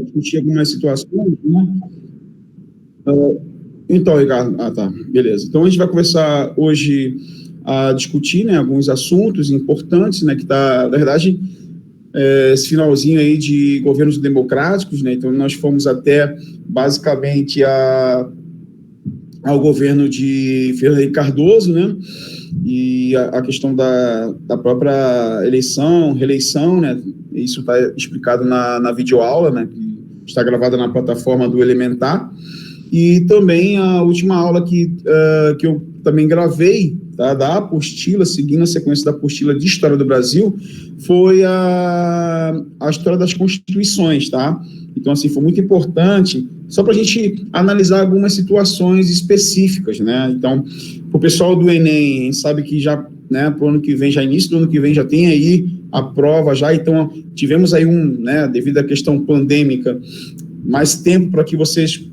discutir algumas situações, né? Então, Ricardo, tá, beleza. Então, a gente vai conversar hoje a discutir, né, alguns assuntos importantes, né, que está, na verdade, esse finalzinho aí de governos democráticos, né, então nós fomos até, basicamente, ao governo de Fernando Henrique Cardoso, né, e a questão da própria eleição, reeleição, né, isso está explicado na videoaula, né, que está gravada na plataforma do Elementar, e também a última aula que eu também gravei, tá, da apostila, seguindo a sequência da apostila de História do Brasil, foi a história das constituições, tá? Então, assim, foi muito importante, só para a gente analisar algumas situações específicas, né? Então, para o pessoal do Enem, a gente sabe que já, né, para o ano que vem, já início do ano que vem, já tem aí a prova já, então tivemos aí né, devido à questão pandêmica, mais tempo para que vocês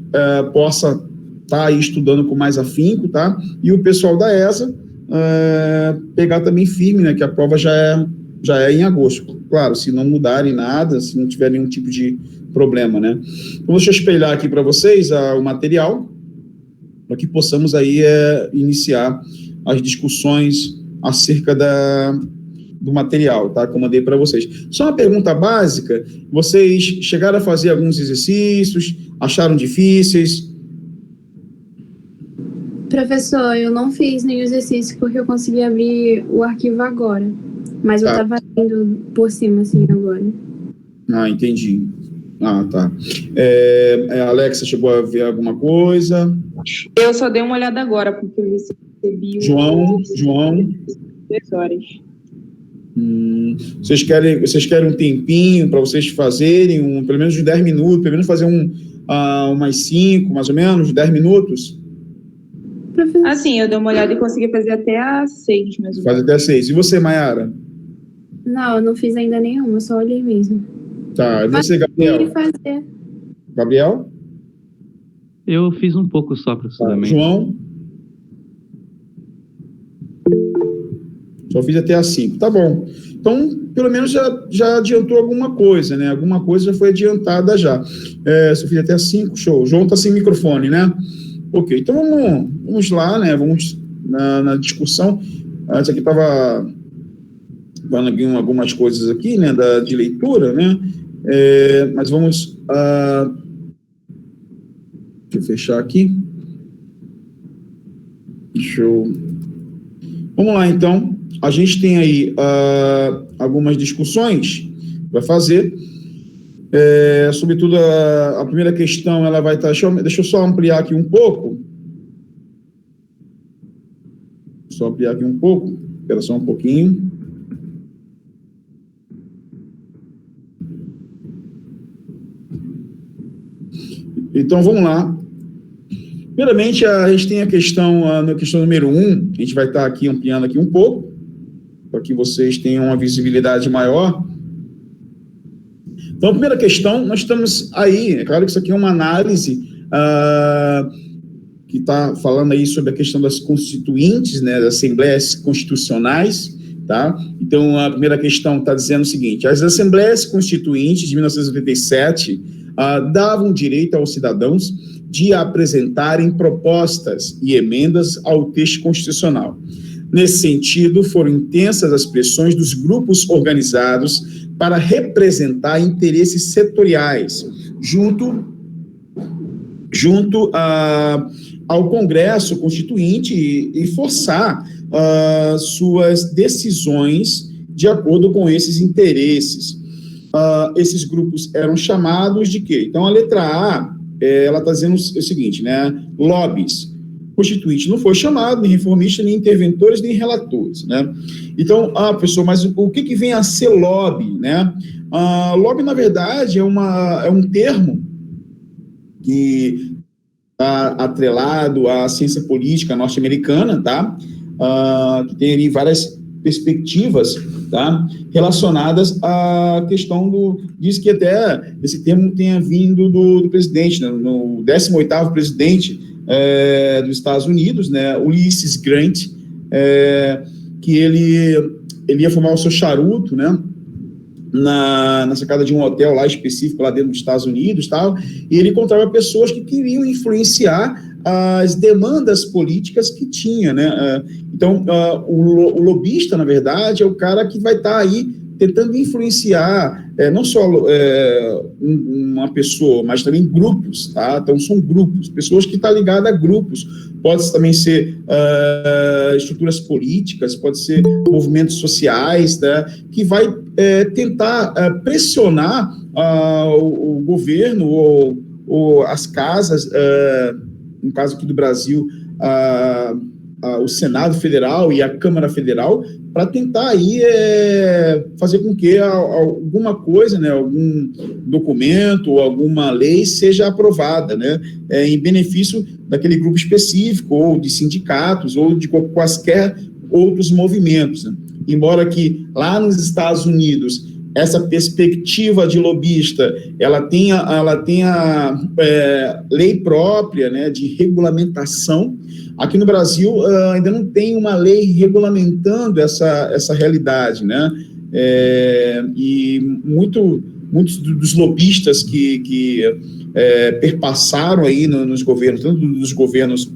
possam estar aí estudando com mais afinco, tá? E o pessoal da ESA pegar também firme, né, que a prova já é em agosto. Claro, se não mudarem nada, se não tiver nenhum tipo de problema, né? Então, deixa eu espelhar aqui para vocês o material, para que possamos aí iniciar as discussões acerca do material, tá? Que eu mandei para vocês. Só uma pergunta básica, vocês chegaram a fazer alguns exercícios, acharam difíceis? Professor, eu não fiz nenhum exercício porque eu consegui abrir o arquivo agora, mas eu estava indo por cima, assim, agora. Ah, entendi. Ah, tá. A Alexa chegou a ver alguma coisa? Eu só dei uma olhada agora, porque eu recebi... João? 2 horas. Vocês querem um tempinho para vocês fazerem, pelo menos uns 10 minutos, pelo menos fazer umas 5, mais ou menos, 10 minutos? Assim, eu dei uma olhada e consegui fazer até às 6, mais ou menos. Faz até às 6. E você, Mayara? Não, eu não fiz ainda nenhum, eu só olhei mesmo. Tá, e você, Gabriel? Gabriel? Eu fiz um pouco só, professor. Tá. João? Só fiz até às 5. Tá bom. Então, pelo menos já adiantou alguma coisa, né? Alguma coisa já foi adiantada já. Só fiz até às 5, show. O João está sem microfone, né? Ok, então vamos lá, né? Vamos na discussão. Antes aqui estava falando aqui algumas coisas aqui, né? De leitura, né? Mas vamos... deixa eu fechar aqui. Vamos lá, então. A gente tem aí algumas discussões para fazer. Sobretudo, a primeira questão, ela vai estar... Deixa eu só ampliar aqui um pouco. Espera só um pouquinho. Então, vamos lá. Primeiramente, a gente tem a questão número 1, a gente vai estar aqui ampliando aqui um pouco, para que vocês tenham uma visibilidade maior. Então, a primeira questão, nós estamos aí, é claro que isso aqui é uma análise que está falando aí sobre a questão das constituintes, né, das assembleias constitucionais, tá? Então, a primeira questão está dizendo o seguinte: as assembleias constituintes de 1987 davam direito aos cidadãos de apresentarem propostas e emendas ao texto constitucional. Nesse sentido, foram intensas as pressões dos grupos organizados para representar interesses setoriais junto ao Congresso Constituinte e forçar suas decisões de acordo com esses interesses. Esses grupos eram chamados de quê? Então, a letra A, ela está dizendo o seguinte, né? Lobbies. Constituinte não foi chamado, nem reformista, nem interventores, nem relatores, né? Então, professor, mas o que vem a ser lobby, né? Lobby, na verdade, é um termo que está atrelado à ciência política norte-americana, tá? Que tem ali várias perspectivas, tá? Relacionadas à questão diz que até esse termo tenha vindo do presidente, né? No 18º presidente dos Estados Unidos, né? Ulysses Grant, que ele ia fumar o seu charuto, né? na sacada de um hotel lá específico, lá dentro dos Estados Unidos, tal, e ele encontrava pessoas que queriam influenciar as demandas políticas que tinha, né? Então, o lobista, na verdade, é o cara que vai estar aí tentando influenciar não só uma pessoa, mas também grupos, tá? Então, são grupos, pessoas que estão ligadas a grupos. Pode também ser estruturas políticas, pode ser movimentos sociais, né? Que vai tentar pressionar o governo ou as casas, no caso aqui do Brasil, o Senado Federal e a Câmara Federal, para tentar aí fazer com que alguma coisa, né, algum documento ou alguma lei seja aprovada, né, em benefício daquele grupo específico, ou de sindicatos, ou de quaisquer outros movimentos, né? Embora que lá nos Estados Unidos essa perspectiva de lobista, ela tenha lei própria, né, de regulamentação. Aqui no Brasil ainda não tem uma lei regulamentando essa realidade, né? E muitos dos lobistas que perpassaram aí nos governos, tanto dos governos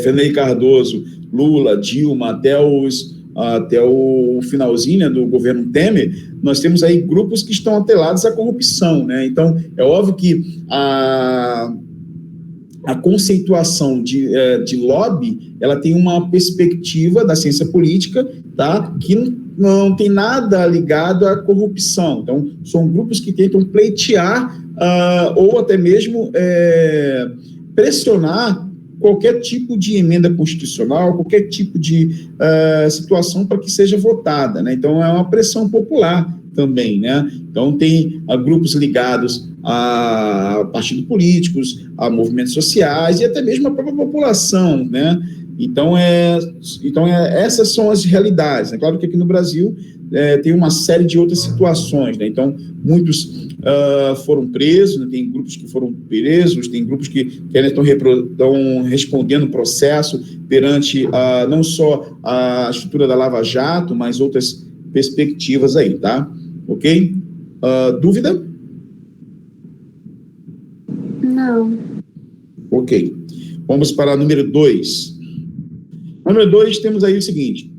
Fernando Henrique Cardoso, Lula, Dilma, até o finalzinho, né, do governo Temer, nós temos aí grupos que estão atrelados à corrupção, né? Então, é óbvio que a conceituação de lobby, ela tem uma perspectiva da ciência política, tá? Que não tem nada ligado à corrupção. Então, são grupos que tentam pleitear ou até mesmo pressionar qualquer tipo de emenda constitucional, qualquer tipo de situação para que seja votada, né? Então, é uma pressão popular também, né? Então, tem grupos ligados a partidos políticos, a movimentos sociais e até mesmo a própria população, né? Então, essas são as realidades, né? Claro que aqui no Brasil tem uma série de outras situações, né? Então, muitos foram presos, né? Tem grupos que foram presos, tem grupos que estão respondendo processo perante não só a estrutura da Lava Jato, mas outras perspectivas aí, tá? Ok? Dúvida? Não. Ok. Vamos para número 2. Número 2, temos aí o seguinte.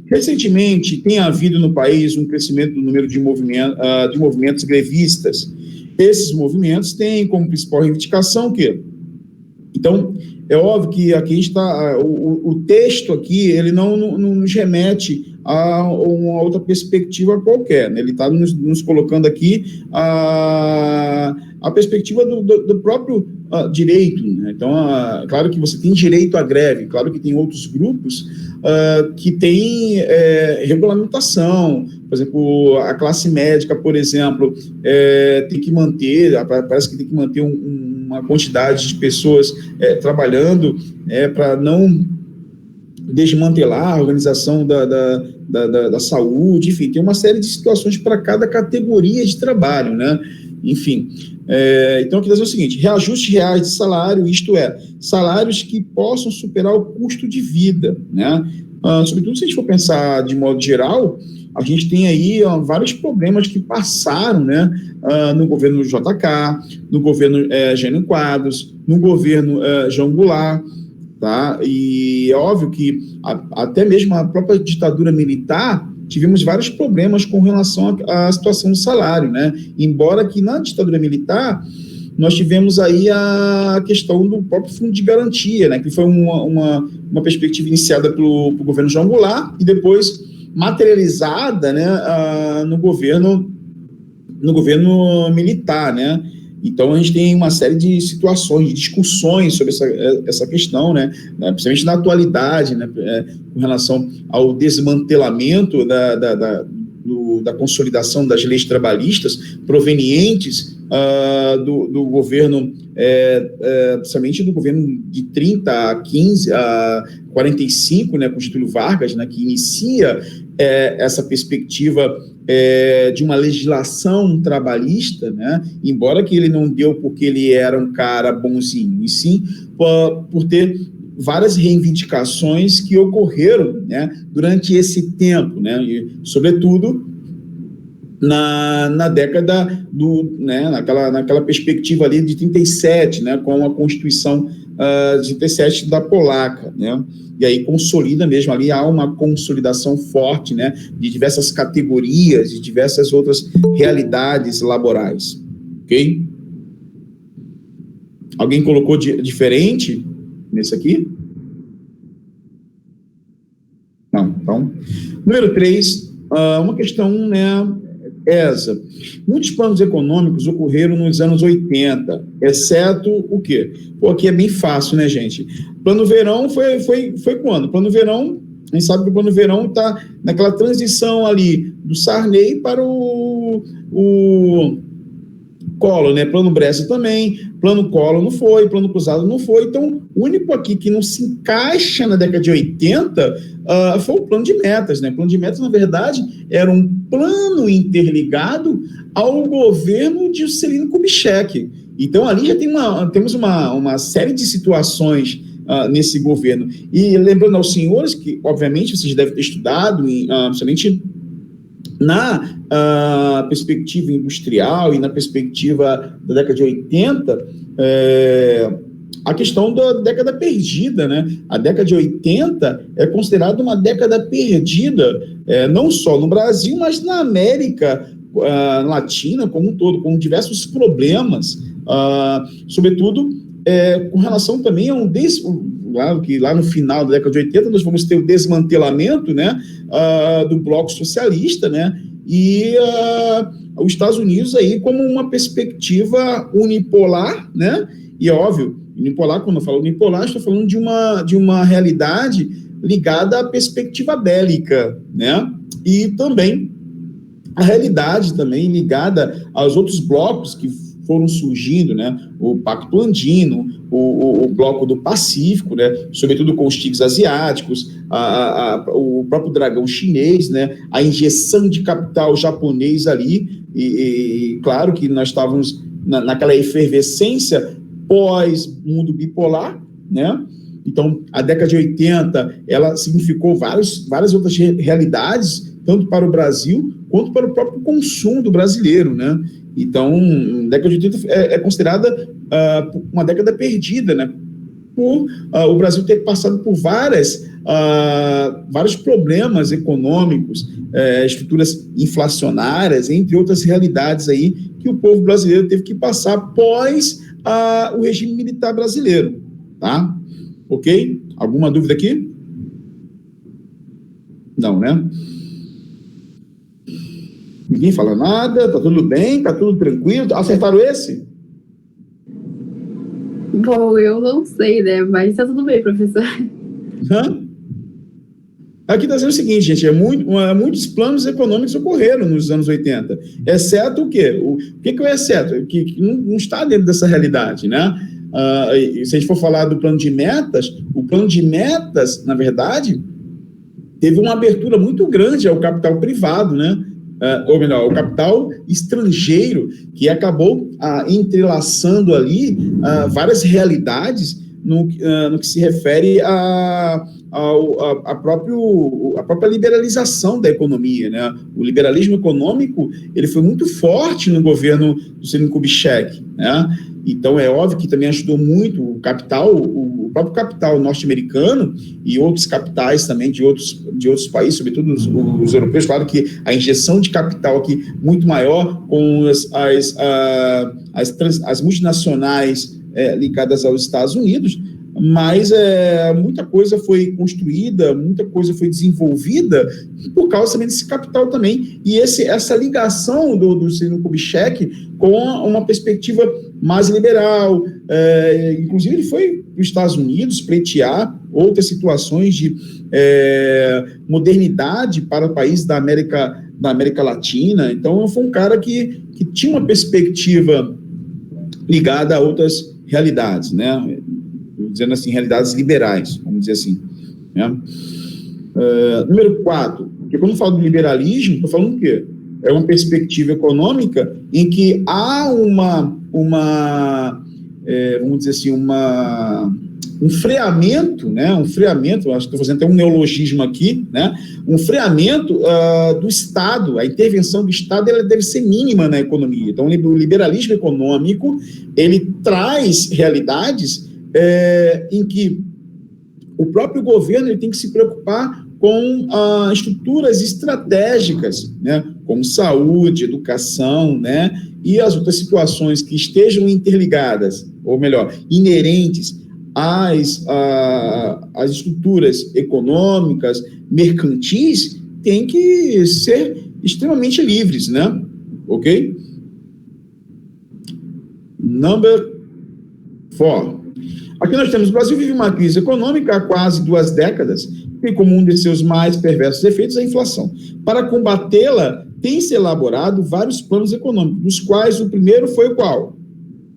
Recentemente, tem havido no país um crescimento do número de movimentos grevistas. Esses movimentos têm como principal reivindicação o quê? Então, é óbvio que aqui a gente está... O texto aqui, ele não nos remete a uma outra perspectiva qualquer, né? Ele está nos colocando aqui a perspectiva do próprio direito, né? Então, claro que você tem direito à greve, claro que tem outros grupos que têm regulamentação. Por exemplo, a classe médica, por exemplo, tem que manter, parece que tem que manter uma quantidade de pessoas trabalhando para não desmantelar a organização da saúde, enfim, tem uma série de situações para cada categoria de trabalho, né? Enfim, então, aqui dizer o seguinte: reajustes reais de salário, isto é, salários que possam superar o custo de vida, né? Sobretudo, se a gente for pensar de modo geral, a gente tem aí vários problemas que passaram, né, no governo JK, no governo Jânio Quadros, no governo João Goulart, tá? E é óbvio que até mesmo a própria ditadura militar, tivemos vários problemas com relação à situação do salário, né? Embora que na ditadura militar nós tivemos aí a questão do próprio fundo de garantia, né? Que foi uma perspectiva iniciada pelo governo João Goulart e depois materializada, né, no governo militar, né? Então, a gente tem uma série de situações, de discussões sobre essa questão, né? Principalmente na atualidade, né? Com relação ao desmantelamento da consolidação das leis trabalhistas provenientes do governo, principalmente do governo de 30 a 15 a 45, né, com Getúlio Vargas, né, que inicia essa perspectiva de uma legislação trabalhista, né, embora que ele não deu porque ele era um cara bonzinho, e sim por ter várias reivindicações que ocorreram, né, durante esse tempo, né, e, sobretudo, na década né, naquela perspectiva ali de 37, né, com a Constituição de 37 da Polaca, né, e aí consolida mesmo ali, há uma consolidação forte, né, de diversas categorias, de diversas outras realidades laborais, ok? Alguém colocou diferente nesse aqui? Não, então. Número 3, uma questão, né, essa. Muitos planos econômicos ocorreram nos anos 80, exceto o quê? Pô, aqui é bem fácil, né, gente? Plano Verão foi quando? Plano Verão, a gente sabe que o Plano Verão está naquela transição ali do Sarney para o Collor, né? Plano Bresser também, Plano Collor não foi, Plano Cruzado não foi. Então, o único aqui que não se encaixa na década de 80 foi o Plano de Metas, né? O Plano de Metas, na verdade, era um plano interligado ao governo de Juscelino Kubitschek. Então, ali já temos uma série de situações nesse governo. E lembrando aos senhores que, obviamente, vocês devem ter estudado, principalmente na perspectiva industrial e na perspectiva da década de 80, a questão da década perdida, né? A década de 80 é considerada uma década perdida, não só no Brasil, mas na América Latina como um todo, com diversos problemas, sobretudo com relação também a claro que lá no final da década de 80 nós vamos ter o desmantelamento, né, do bloco socialista, né, e os Estados Unidos aí como uma perspectiva unipolar, né, e é óbvio, unipolar, quando eu falo unipolar, estou falando de uma realidade ligada à perspectiva bélica, né, e também a realidade também ligada aos outros blocos que foram surgindo, né, o Pacto Andino, o Bloco do Pacífico, né, sobretudo com os tigres asiáticos, o próprio dragão chinês, né, a injeção de capital japonês ali, e claro que nós estávamos naquela efervescência pós-mundo bipolar, né, então a década de 80, ela significou várias outras realidades, tanto para o Brasil, quanto para o próprio consumo do brasileiro, né. Então, a década de 80 é considerada uma década perdida, né? Por o Brasil ter passado por vários problemas econômicos, estruturas inflacionárias, entre outras realidades aí que o povo brasileiro teve que passar após o regime militar brasileiro, tá? Ok? Alguma dúvida aqui? Não, né? Ninguém fala nada, tá tudo bem, tá tudo tranquilo. Acertaram esse? Bom, eu não sei, né? Mas tá tudo bem, professor. Aqui está dizendo o seguinte, gente, muitos planos econômicos ocorreram nos anos 80, exceto o quê? O que é o exceto? Que não está dentro dessa realidade, né? Se a gente for falar do plano de metas, o plano de metas, na verdade, teve uma abertura muito grande ao capital privado, né? Ou melhor, o capital estrangeiro, que acabou entrelaçando ali várias realidades no que se refere à própria liberalização da economia, né? O liberalismo econômico, ele foi muito forte no governo do Juscelino Kubitschek, né? Então, é óbvio que também ajudou muito o próprio capital norte-americano e outros capitais também de outros países, sobretudo os europeus. Claro que a injeção de capital aqui muito maior com as multinacionais ligadas aos Estados Unidos, mas muita coisa foi construída, muita coisa foi desenvolvida por causa também desse capital também, e essa ligação do Juscelino Kubitschek com uma perspectiva mais liberal, inclusive ele foi para os Estados Unidos pleitear outras situações de modernidade para países da América Latina. Então foi um cara que tinha uma perspectiva ligada a outras realidades, né? Dizendo assim, realidades liberais, vamos dizer assim, né? Número 4, porque quando eu falo do liberalismo, estou falando o quê? É uma perspectiva econômica em que há vamos dizer assim, um freamento, né, acho que estou fazendo até um neologismo aqui, né, um freamento do Estado. A intervenção do Estado ela deve ser mínima na economia. Então, o liberalismo econômico, ele traz realidades em que o próprio governo ele tem que se preocupar com estruturas estratégicas, né, como saúde, educação, né, e as outras situações que estejam interligadas, ou melhor, inerentes às estruturas econômicas, mercantis, têm que ser extremamente livres, né? Ok? Number 4. Aqui nós temos: o Brasil vive uma crise econômica há quase 2 décadas, e como um de seus mais perversos efeitos, a inflação. Para combatê-la, tem-se elaborado vários planos econômicos, dos quais o primeiro foi o qual?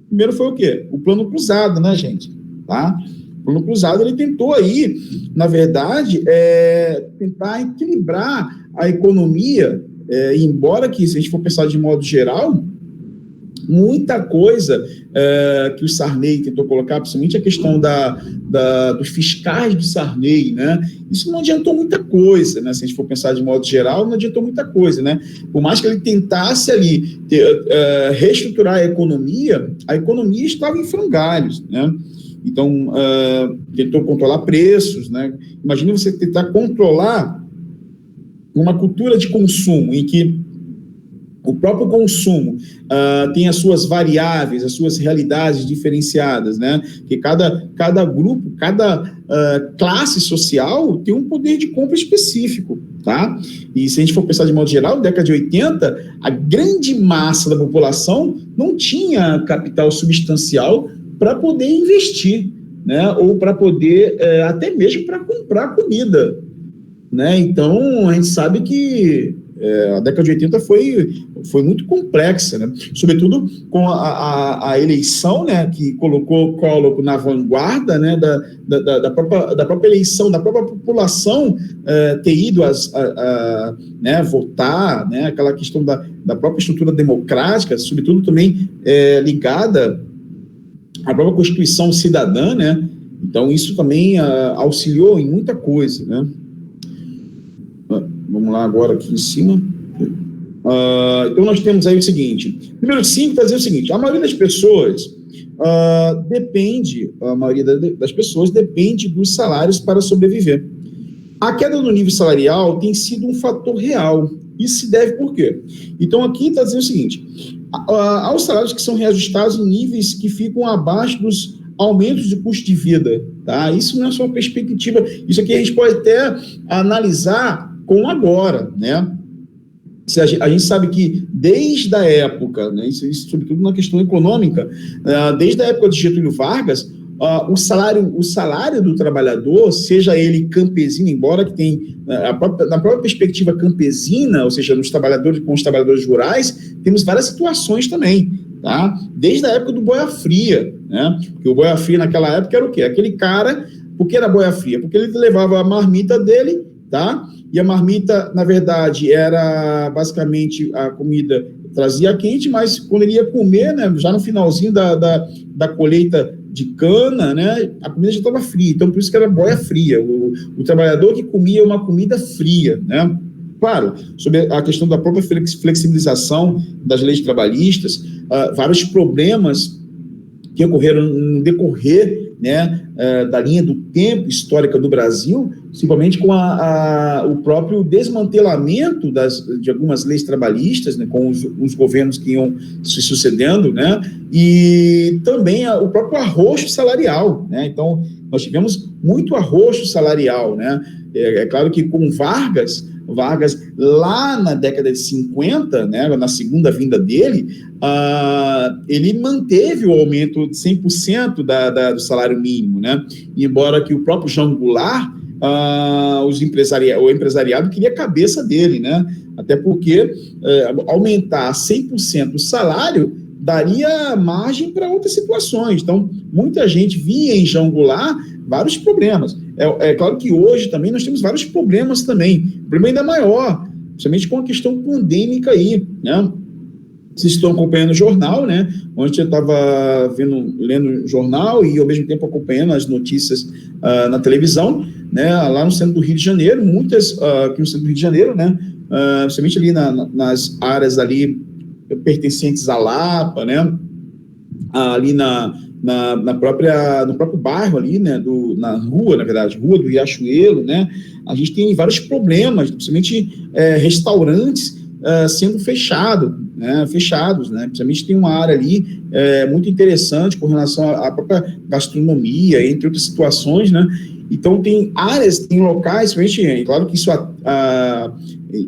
O primeiro foi o quê? O Plano Cruzado, né, gente? Tá? O Plano Cruzado, ele tentou aí, na verdade, tentar equilibrar a economia, embora que, se a gente for pensar de modo geral, muita coisa que o Sarney tentou colocar, principalmente a questão dos fiscais do Sarney, né? Isso não adiantou muita coisa, né? Se a gente for pensar de modo geral, não adiantou muita coisa, né? Por mais que ele tentasse ali reestruturar a economia estava em frangalhos, né? Então, tentou controlar preços, né? Imagina você tentar controlar uma cultura de consumo em que o próprio consumo tem as suas variáveis, as suas realidades diferenciadas, né? Que cada grupo, cada classe social tem um poder de compra específico, tá? E se a gente for pensar de modo geral, na década de 80, a grande massa da população não tinha capital substancial para poder investir, né? Ou para poder, até mesmo para comprar comida, né? Então, a gente sabe que a década de 80 foi muito complexa, né? Sobretudo com a eleição, né, que colocou Collor na vanguarda, né, da própria eleição, da própria população ter ido né, votar, né, aquela questão da própria estrutura democrática, sobretudo também ligada à própria Constituição cidadã, né? Então, isso também auxiliou em muita coisa, né? Vamos lá agora aqui em cima. Então, nós temos aí o seguinte. Número 5 está dizendo o seguinte: a maioria das pessoas depende dos salários para sobreviver. A queda no nível salarial tem sido um fator real. Isso se deve por quê? Então, aqui está dizendo o seguinte: aos salários que são reajustados em níveis que ficam abaixo dos aumentos de custo de vida. Tá? Isso não é só uma perspectiva. Isso aqui a gente pode até analisar com agora, né? A gente sabe que desde a época, né, isso sobretudo na questão econômica, desde a época de Getúlio Vargas, o salário do trabalhador, seja ele campesino, embora que tem, na própria perspectiva campesina, ou seja, com os trabalhadores rurais, temos várias situações também, tá? Desde a época do boia fria, né? Porque o boia fria naquela época era o quê? Aquele cara, por que era boia fria? Porque ele levava a marmita dele, tá? E a marmita, na verdade, era basicamente a comida trazia quente, mas quando ele ia comer, né, já no finalzinho da colheita de cana, né, a comida já estava fria. Então, por isso que era boia fria. O trabalhador que comia uma comida fria, né? Claro, sobre a questão da própria flexibilização das leis trabalhistas, vários problemas que ocorreram no decorrer, né, da linha do tempo histórica do Brasil, principalmente com o próprio desmantelamento de algumas leis trabalhistas, né, com os governos que iam se sucedendo, né, e também o próprio arroxo salarial, né? Então, nós tivemos muito arroxo salarial, né? É claro que com Vargas, lá na década de 50, né, na segunda vinda dele, ele manteve o aumento de 100% do salário mínimo, né? Embora que o próprio João Goulart, o empresariado queria a cabeça dele, né? Até porque aumentar 100% o salário daria margem para outras situações. Então, muita gente via em João Goulart vários problemas. É claro que hoje também nós temos vários problemas também. O problema ainda maior, principalmente com a questão pandêmica aí, né? Vocês estão acompanhando o jornal, né? Ontem eu estava lendo o jornal e, ao mesmo tempo, acompanhando as notícias na televisão, né? Lá no centro do Rio de Janeiro, aqui no centro do Rio de Janeiro, né? Principalmente ali nas áreas ali pertencentes à Lapa, né? Ali no próprio bairro ali, né? Na rua, na verdade, rua do Riachuelo, né? A gente tem vários problemas, principalmente restaurantes sendo fechados, né? Principalmente tem uma área ali muito interessante com relação à própria gastronomia, entre outras situações, né? Então, tem áreas, tem locais, principalmente, claro que isso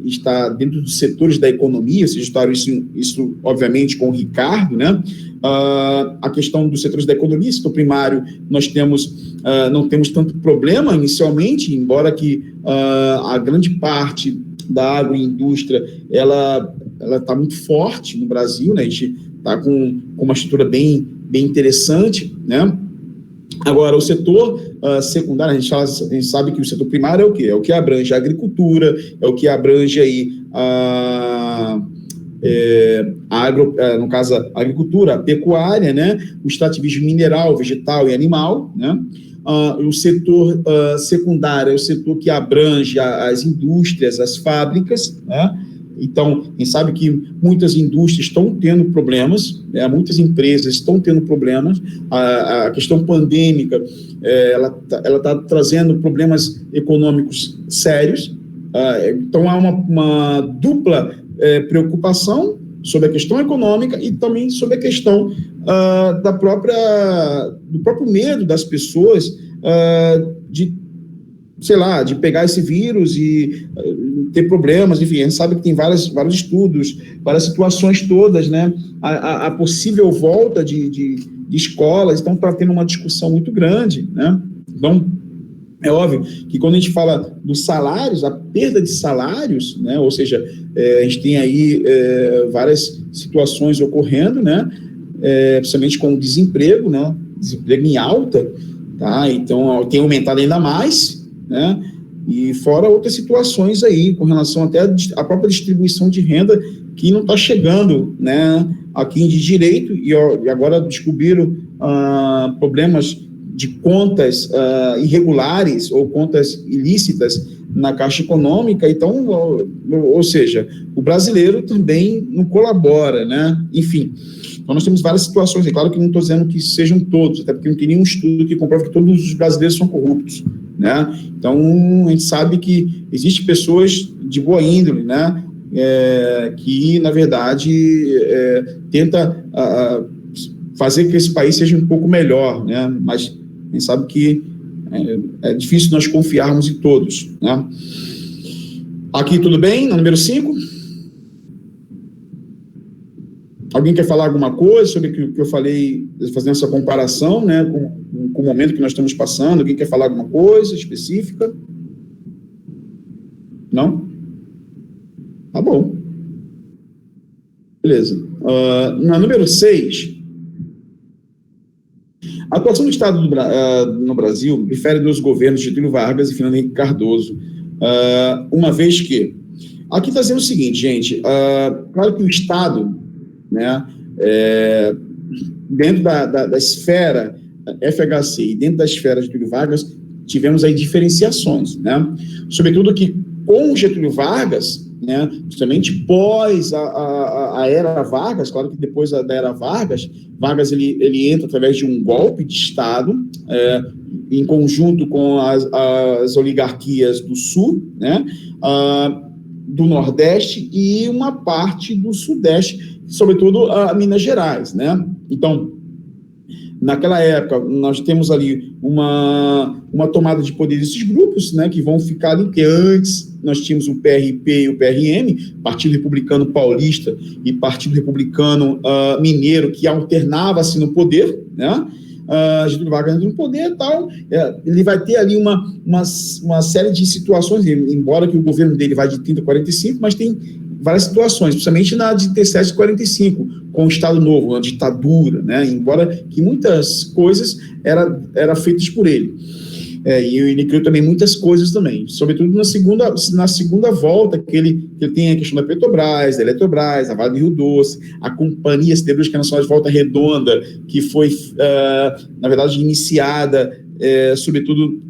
está dentro dos setores da economia, vocês estudaram isso obviamente, com o Ricardo, né? A questão dos setores da economia, setor primário, nós não temos tanto problema inicialmente, embora que a grande parte da agroindústria, ela está muito forte no Brasil, né? A gente está com uma estrutura bem interessante, né? Agora, o setor secundário, a gente sabe que o setor primário é o quê? É o que abrange a agricultura, é o que abrange aí no caso, a agricultura, a pecuária, né? O extrativismo mineral, vegetal e animal, né? O setor secundário é o setor que abrange as indústrias, as fábricas, né? Então, a gente sabe que muitas indústrias estão tendo problemas, né? Muitas empresas estão tendo problemas. A questão pandêmica, ela está trazendo problemas econômicos sérios. Então, há uma dupla preocupação sobre a questão econômica e também sobre a questão do próprio medo das pessoas de pegar esse vírus e ter problemas. Enfim, a gente sabe que tem vários estudos, várias situações todas, né? A possível volta de escolas, então está tendo uma discussão muito grande, né? Então, é óbvio que quando a gente fala dos salários, a perda de salários, né? Ou seja, a gente tem aí várias situações ocorrendo, né? Principalmente com o desemprego, né? Desemprego em alta, tá? Então, tem aumentado ainda mais, né? E fora outras situações aí, com relação até à própria distribuição de renda, que não está chegando, né, aqui de direito, e agora descobriram problemas de contas irregulares ou contas ilícitas na Caixa Econômica. Então, ou seja, o brasileiro também não colabora, né? Enfim, então nós temos várias situações. É claro que não estou dizendo que sejam todos, até porque não tem nenhum estudo que comprove que todos os brasileiros são corruptos, né? Então, a gente sabe que existem pessoas de boa índole, né? Que, na verdade, tenta fazer que esse país seja um pouco melhor, né? Mas a gente sabe que é difícil nós confiarmos em todos, né? Aqui tudo bem? No número 5? Alguém quer falar alguma coisa sobre o que eu falei, fazendo essa comparação, né, com o momento que nós estamos passando? Alguém quer falar alguma coisa específica? Não? Tá bom. Beleza. Na número 6, a atuação do Estado no Brasil difere dos governos de Getúlio Vargas e Fernando Henrique Cardoso, uma vez que... Aqui está dizendo o seguinte, gente, claro que o Estado, né, dentro da esfera FHC e dentro da esfera de Getúlio Vargas, tivemos aí diferenciações, né? Sobretudo que com Getúlio Vargas, né, justamente pós a era Vargas, claro que depois da era Vargas ele entra através de um golpe de Estado, em conjunto com as oligarquias do Sul, né, do Nordeste e uma parte do Sudeste, sobretudo a Minas Gerais, né? Então, naquela época, nós temos ali uma tomada de poder desses grupos, né, que vão ficar ali, porque antes nós tínhamos o PRP e o PRM, Partido Republicano Paulista e Partido Republicano Mineiro, que alternava-se no poder, né? Getúlio Vargas no poder e tal, ele vai ter ali uma série de situações, embora que o governo dele vai de 30 a 45, mas tem várias situações, principalmente na de 37 a 45, com o Estado Novo, a ditadura, né? Embora que muitas coisas eram feitas por ele. E ele criou também muitas coisas também, sobretudo na segunda volta, que ele tem a questão da Petrobras, da Eletrobras, da Vale do Rio Doce, a Companhia Siderúrgica Nacional de Volta Redonda, que foi, na verdade, iniciada, sobretudo,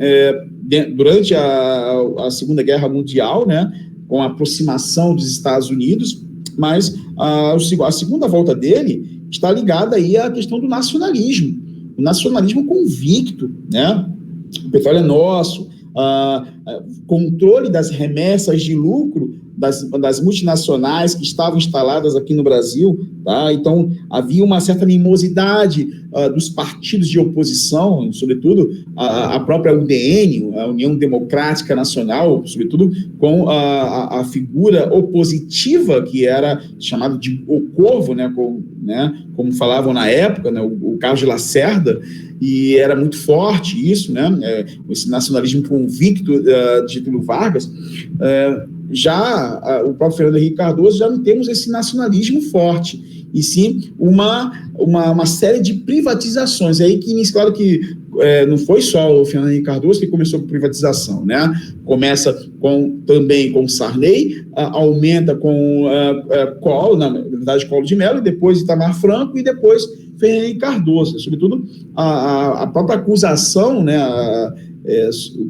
durante a Segunda Guerra Mundial, né, com a aproximação dos Estados Unidos, mas a segunda volta dele está ligada aí à questão do nacionalismo, o nacionalismo convicto, né? O petróleo é nosso, controle das remessas de lucro das multinacionais que estavam instaladas aqui no Brasil, tá? Então, havia uma certa animosidade dos partidos de oposição, sobretudo a própria UDN, a União Democrática Nacional, sobretudo com a figura opositiva, que era chamada de o Corvo, né, como falavam na época, né, o Carlos de Lacerda, e era muito forte isso, né, esse nacionalismo convicto de Getúlio Vargas. Já o próprio Fernando Henrique Cardoso, já não temos esse nacionalismo forte, e sim uma série de privatizações. Aí que, claro que não foi só o Fernando Henrique Cardoso que começou com privatização, né? Começa também com Sarney, aumenta com Collor, na verdade Collor de Mello, e depois Itamar Franco, e depois Fernando Henrique Cardoso. Sobretudo a própria acusação, né,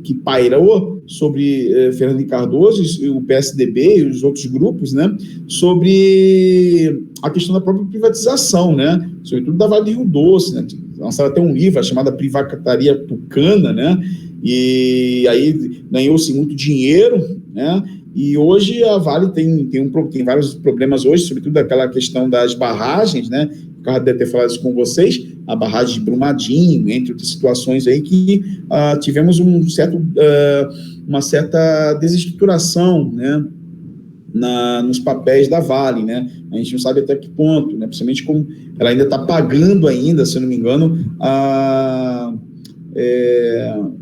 que pairou sobre Fernando Henrique Cardoso, o PSDB e os outros grupos, né, sobre a questão da própria privatização, né, sobretudo da Vale do Rio Doce, né, lançaram até um livro chamado Privatizaria Tucana, né, e aí ganhou-se muito dinheiro, né, e hoje a Vale tem vários problemas hoje, sobretudo aquela questão das barragens, né, o Carlos deve ter falado isso com vocês, a barragem de Brumadinho, entre outras situações aí que tivemos uma certa desestruturação, né, nos papéis da Vale, né, a gente não sabe até que ponto, né, principalmente como ela ainda está pagando ainda, se eu não me engano,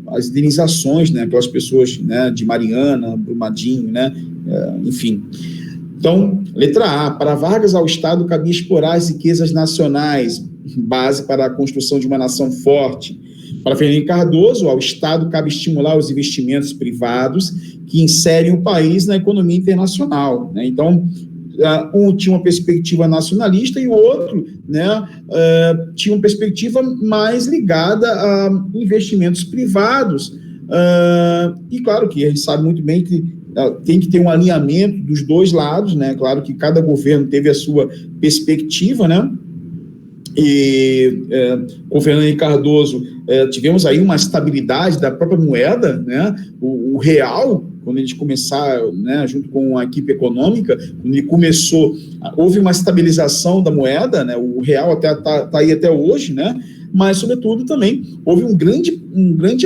as indenizações, né, aquelas pessoas, né, de Mariana, Brumadinho, né, enfim. Então, letra A, para Vargas ao Estado cabia explorar as riquezas nacionais, base para a construção de uma nação forte. Para Fernando Cardoso, ao Estado cabe estimular os investimentos privados que inserem o país na economia internacional, né? Então, um tinha uma perspectiva nacionalista e o outro, né, tinha uma perspectiva mais ligada a investimentos privados. E claro que a gente sabe muito bem que tem que ter um alinhamento dos dois lados, né? Claro que cada governo teve a sua perspectiva, né? E com o Fernando Henrique Cardoso tivemos aí uma estabilidade da própria moeda, né? O real, quando a gente começar, né, junto com a equipe econômica, quando ele começou, houve uma estabilização da moeda, né? O real até tá aí até hoje, né? Mas, sobretudo, também houve um grande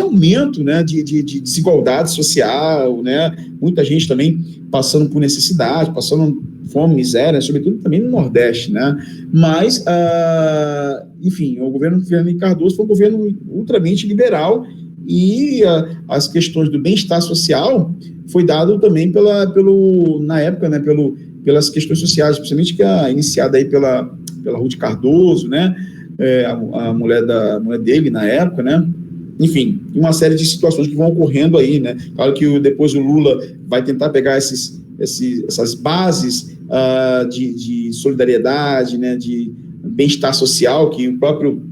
aumento, né, de desigualdade social, né, muita gente também passando por necessidade, passando fome, miséria, sobretudo também no Nordeste, né, mas, enfim, o governo Fernando Henrique Cardoso foi um governo ultramente liberal e as questões do bem-estar social foi dado também na época, né, pelas questões sociais, principalmente iniciada aí pela Ruth Cardoso, né, a mulher dele na época, né? Enfim, uma série de situações que vão ocorrendo aí, né? Claro que depois o Lula vai tentar pegar essas bases de solidariedade, né? De bem-estar social que o próprio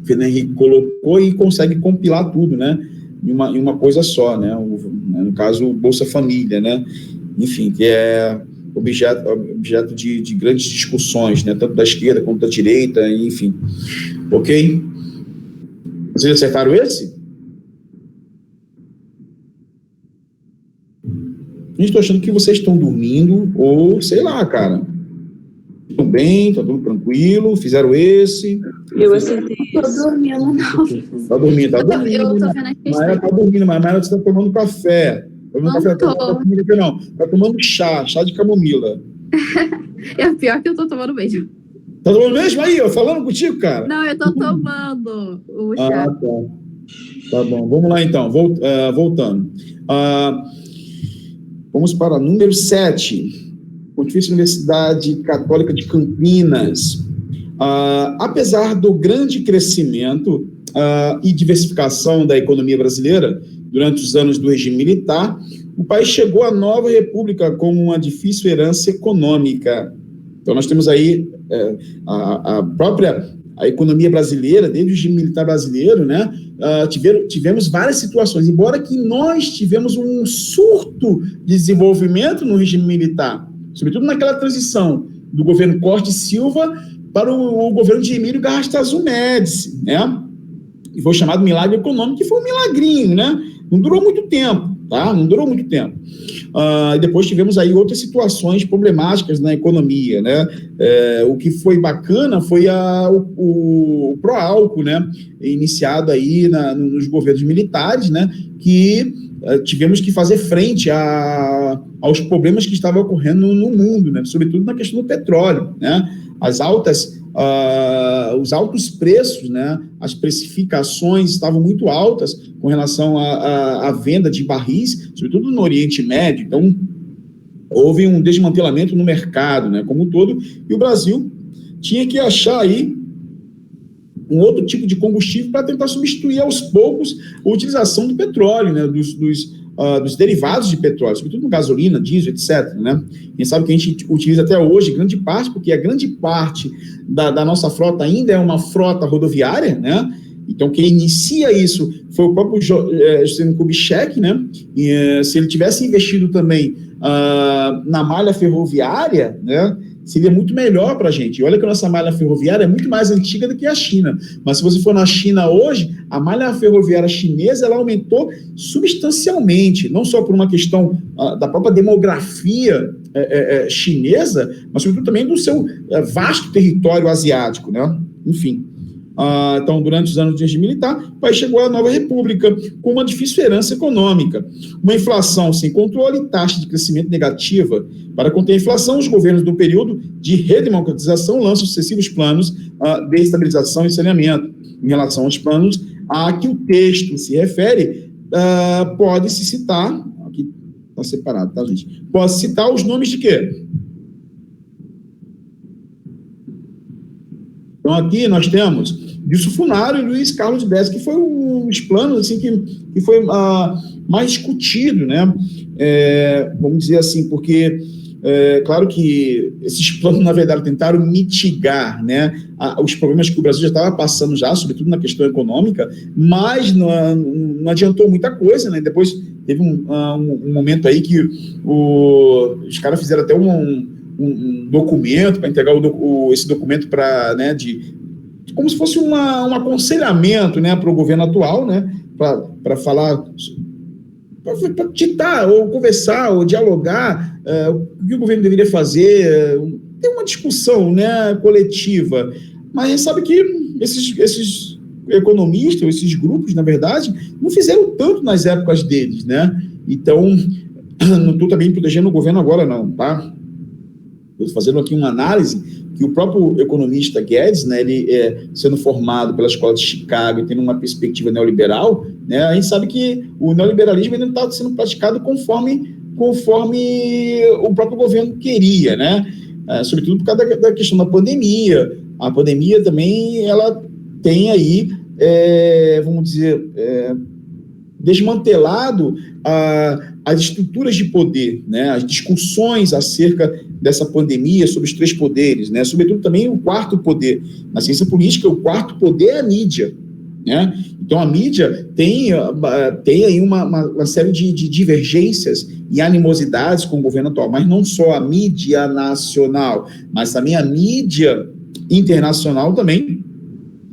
Fernando Henrique colocou e consegue compilar tudo, né? Em uma coisa só, né? No caso, o Bolsa Família, né? Enfim, que é objeto de grandes discussões, né, tanto da esquerda quanto da direita, enfim. Ok? Vocês acertaram esse? Eu estou achando que vocês estão dormindo, ou sei lá, cara. Estão bem, está tudo tranquilo, fizeram esse. Eu acertei. Estou dormindo, não. Está dormindo, tá dormindo. Eu estou vendo a questão. Maia está dormindo, mas a Maia está tomando café. Não, tá tomando chá de camomila. É pior que eu tô tomando mesmo. Tá tomando mesmo aí, falando contigo, cara? Não, eu tô tomando o chá. Tá bom, vamos lá então, voltando. Vamos para número 7, Pontifícia Universidade Católica de Campinas. Apesar do grande crescimento, e diversificação da economia brasileira durante os anos do regime militar, o país chegou à nova república com uma difícil herança econômica. Então, nós temos aí a economia brasileira, desde o regime militar brasileiro, né, tivemos várias situações, embora que nós tivemos um surto de desenvolvimento no regime militar, sobretudo naquela transição do governo Costa e Silva para o governo de Emílio Garrastazu Médici, né, e foi chamado milagre econômico, que foi um milagrinho, né, não durou muito tempo, tá, não durou muito tempo. E depois tivemos aí outras situações problemáticas na economia, né? O que foi bacana foi o Proálcool, né? Iniciado aí nos governos militares, né? Que tivemos que fazer frente aos problemas que estavam ocorrendo no mundo, né? Sobretudo na questão do petróleo, né? Os altos preços, né? As precificações estavam muito altas com relação à venda de barris, sobretudo no Oriente Médio. Então, houve um desmantelamento no mercado, né, como um todo, e o Brasil tinha que achar aí um outro tipo de combustível para tentar substituir aos poucos a utilização do petróleo, né, dos derivados de petróleo, sobretudo gasolina, diesel, etc. Né? Quem sabe que a gente utiliza até hoje grande parte, porque a grande parte da nossa frota ainda é uma frota rodoviária, né? Então, quem inicia isso foi o próprio Juscelino Kubitschek, né? E, se ele tivesse investido também na malha ferroviária, né, seria muito melhor para a gente. E olha que a nossa malha ferroviária é muito mais antiga do que a China. Mas se você for na China hoje, a malha ferroviária chinesa ela aumentou substancialmente, não só por uma questão da própria demografia chinesa, mas sobretudo também do seu vasto território asiático, né? Enfim. Então, durante os anos de regime militar, o país chegou à nova república com uma difícil herança econômica, uma inflação sem controle e taxa de crescimento negativa. Para conter a inflação, os governos do período de redemocratização lançam sucessivos planos de estabilização e saneamento. Em relação aos planos a que o texto se refere, pode-se citar, aqui está separado, tá, gente? Pode citar os nomes de quê? Então, aqui nós temos Dilso Funaro e Luiz Carlos Bresser, que foi um dos planos assim, que foi mais discutido, né? Vamos dizer assim, porque, claro que esses planos, na verdade, tentaram mitigar, né, os problemas que o Brasil já estava passando já, sobretudo na questão econômica, mas não adiantou muita coisa, né? Depois teve um momento aí que os caras fizeram até um documento para entregar esse documento para, né, como se fosse um aconselhamento, né, para o governo atual, né, para falar, para ditar, ou conversar, ou dialogar o que o governo deveria fazer, ter uma discussão, né, coletiva. Mas a gente sabe que esses economistas, esses grupos, na verdade, não fizeram tanto nas épocas deles, né? Então, não estou também protegendo o governo agora, não, tá? Estou fazendo aqui uma análise que o próprio economista Guedes, né, ele sendo formado pela Escola de Chicago e tendo uma perspectiva neoliberal, né, a gente sabe que o neoliberalismo ainda não está sendo praticado conforme o próprio governo queria, né, sobretudo por causa da questão da pandemia. A pandemia também, ela tem aí, vamos dizer, desmantelado as estruturas de poder, né, as discussões acerca dessa pandemia sobre os três poderes, né, sobretudo também o quarto poder. Na ciência política, o quarto poder é a mídia, né? Então, a mídia tem aí uma série de divergências e animosidades com o governo atual, mas não só a mídia nacional, mas também a mídia internacional também,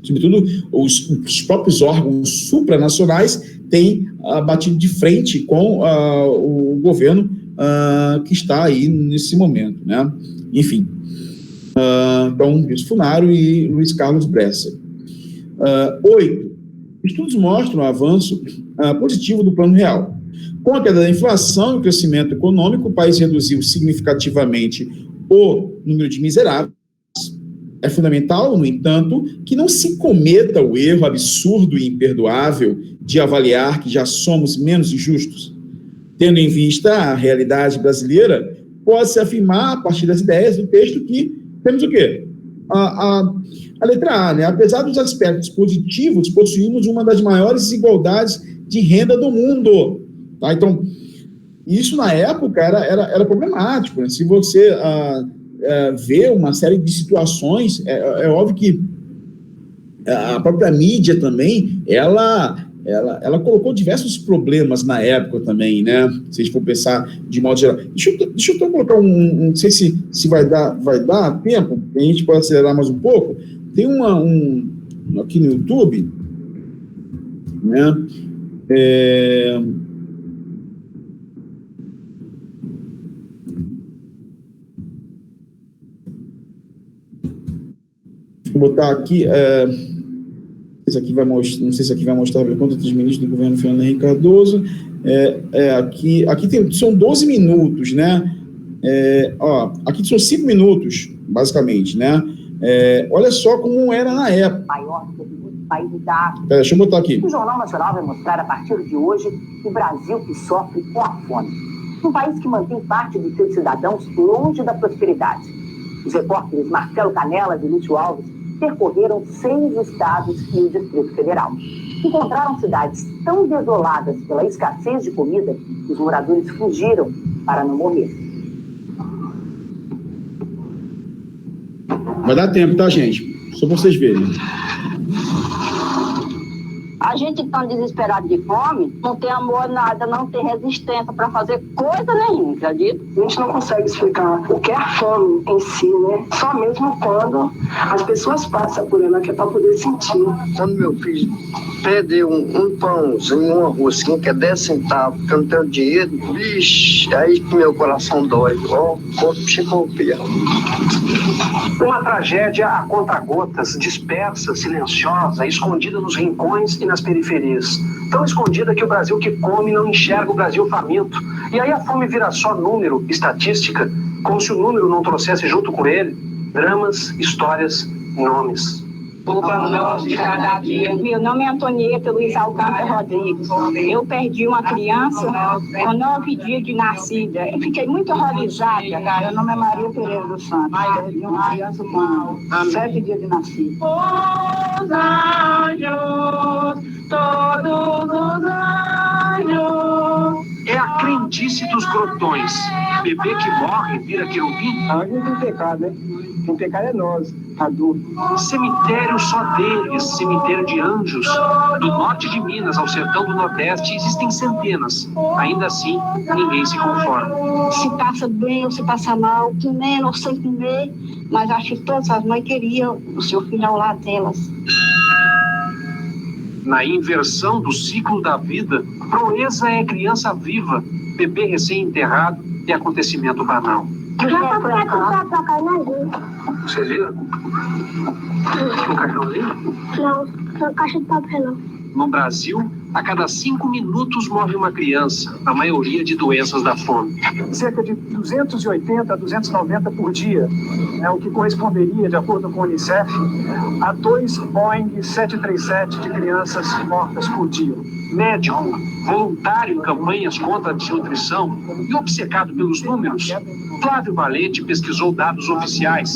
sobretudo os próprios órgãos supranacionais têm batido de frente com o governo que está aí nesse momento, né? Enfim, então, Dilso Funaro e Luiz Carlos Bresser. 8. Estudos mostram o avanço positivo do Plano Real. Com a queda da inflação e o crescimento econômico, o país reduziu significativamente o número de miseráveis. É fundamental, no entanto, que não se cometa o erro absurdo e imperdoável de avaliar que já somos menos injustos. Tendo em vista a realidade brasileira, pode-se afirmar, a partir das ideias do texto, que temos o quê? a letra A, né? Apesar dos aspectos positivos, possuímos uma das maiores desigualdades de renda do mundo. Tá? Então, isso na época era problemático. Né? Se você vê uma série de situações, é óbvio que a própria mídia também, ela colocou diversos problemas na época também, né? Se a gente for pensar de modo geral. Deixa eu então colocar não sei se vai dar tempo, a gente pode acelerar mais um pouco. Tem aqui no YouTube, né? Vou botar aqui, não sei se aqui vai mostrar a conta dos ministros do governo Fernando Henrique Cardoso. Aqui são 12 minutos, né? Aqui são 5 minutos, basicamente, né? Olha só como era na época. Maior do que muitos países da África. Deixa eu botar aqui. O Jornal Nacional vai mostrar a partir de hoje o Brasil que sofre com a fome. Um país que mantém parte dos seus cidadãos longe da prosperidade. Os repórteres Marcelo Canelas e Lúcio Alves percorreram 6 estados e o Distrito Federal. Encontraram cidades tão desoladas pela escassez de comida que os moradores fugiram para não morrer. Vai dar tempo, tá, gente? Só para vocês verem. A gente tão desesperado de fome, não tem amor nada, não tem resistência para fazer coisa nenhuma, acredita? A gente não consegue explicar o que é a fome em si, né? Só mesmo quando as pessoas passam por ela, que é para poder sentir. Quando meu filho pede um pãozinho, uma rosquinha, que é 10 centavos, que eu não tenho dinheiro, vixe, aí que meu coração dói, ó, o corpo chicopia. Uma tragédia a conta-gotas, dispersa, silenciosa, escondida nos rincões e nas periferias. Tão escondida que o Brasil que come não enxerga o Brasil faminto. E aí a fome vira só número, estatística, como se o número não trouxesse junto com ele dramas, histórias, nomes. O pão nosso de cada dia. Meu nome é Antonieta Luiz Alcântara Rodrigues. Eu perdi uma criança com 9 dias de nascida. Eu fiquei muito horrorizada. Meu nome é Maria Pereira dos Santos. Perdi uma criança com 7 dias de nascida. Os anjos, todos os anjos. É a crendice dos grotões. Bebê que morre vira querubim. A gente tem pecado, né? Quem pecado é nós, adultos. Cemitério só deles, cemitério de anjos. Do norte de Minas ao sertão do Nordeste existem centenas. Ainda assim, ninguém se conforma. Se passa bem ou se passa mal, comendo ou sem comer, mas acho que todas as mães queriam o seu filho ao lado delas. Na inversão do ciclo da vida, proeza é criança viva, bebê recém-enterrado é acontecimento banal. Você viu? Um cachorrinho? Não, caixa de papelão. No Brasil, a cada 5 minutos morre uma criança, a maioria de doenças da fome. Cerca de 280 a 290 por dia, é o que corresponderia, de acordo com o Unicef, a 2 Boeing 737 de crianças mortas por dia. Médico, voluntário em campanhas contra a desnutrição e obcecado pelos números, Flávio Valente pesquisou dados oficiais.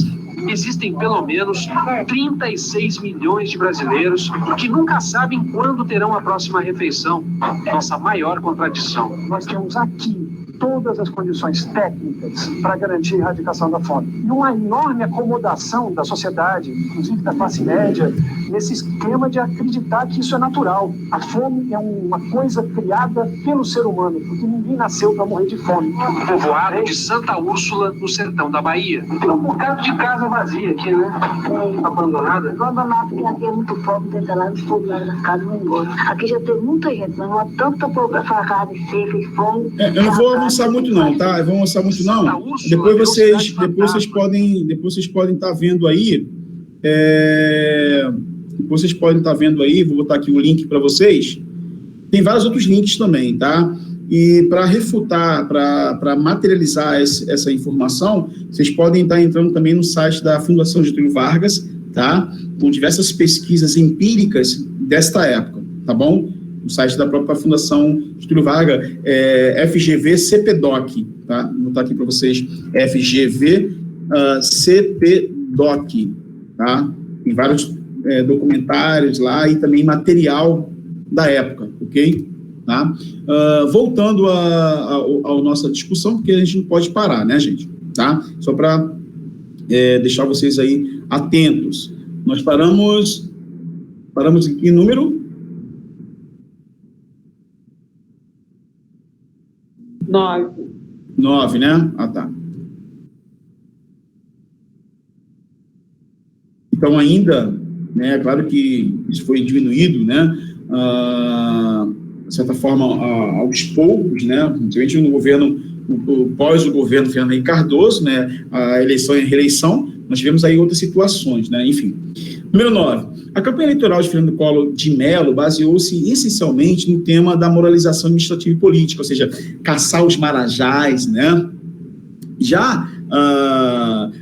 Existem pelo menos 36 milhões de brasileiros que nunca sabem quando terão a próxima refeição. Nossa maior contradição. Nós temos aqui todas as condições técnicas para garantir a erradicação da fome. E uma enorme acomodação da sociedade, inclusive da classe média, nesse esquema de acreditar que isso é natural. A fome é uma coisa criada pelo ser humano, porque ninguém nasceu para morrer de fome. Povoado de Santa Úrsula, no sertão da Bahia. Tem um bocado de casa vazia aqui, né? Abandonada? Abandonada, porque aqui é muito pobre, tenta lá, os pobres da casa não engordam. Aqui já tem muita gente, mas não há tanta facada de seca e fome. Eu não vou avançar muito não, tá? Eu vou avançar muito não. Depois vocês podem estar vendo aí. Vocês podem estar vendo aí, vou botar aqui o link para vocês. Tem vários outros links também, tá? E para refutar, para materializar essa informação, vocês podem estar entrando também no site da Fundação Getúlio Vargas, tá? Com diversas pesquisas empíricas desta época, tá bom? No site da própria Fundação Getúlio Vargas, FGV CPDOC, tá? Vou botar aqui para vocês, FGV CPDOC, tá? Tem vários documentários lá e também material da época, ok? Tá? Voltando à nossa discussão, porque a gente não pode parar, né, gente? Tá? Só para deixar vocês aí atentos. Nós paramos em número 9, né? Ah, tá. Então, ainda, né, é claro que isso foi diminuído, né, de certa forma, aos poucos, né, principalmente no governo, pós o governo Fernando Henrique Cardoso, né, a eleição e a reeleição, nós tivemos aí outras situações, né, enfim. Número 9. A campanha eleitoral de Fernando Collor de Mello baseou-se essencialmente no tema da moralização administrativa e política, ou seja, caçar os marajás, né? Já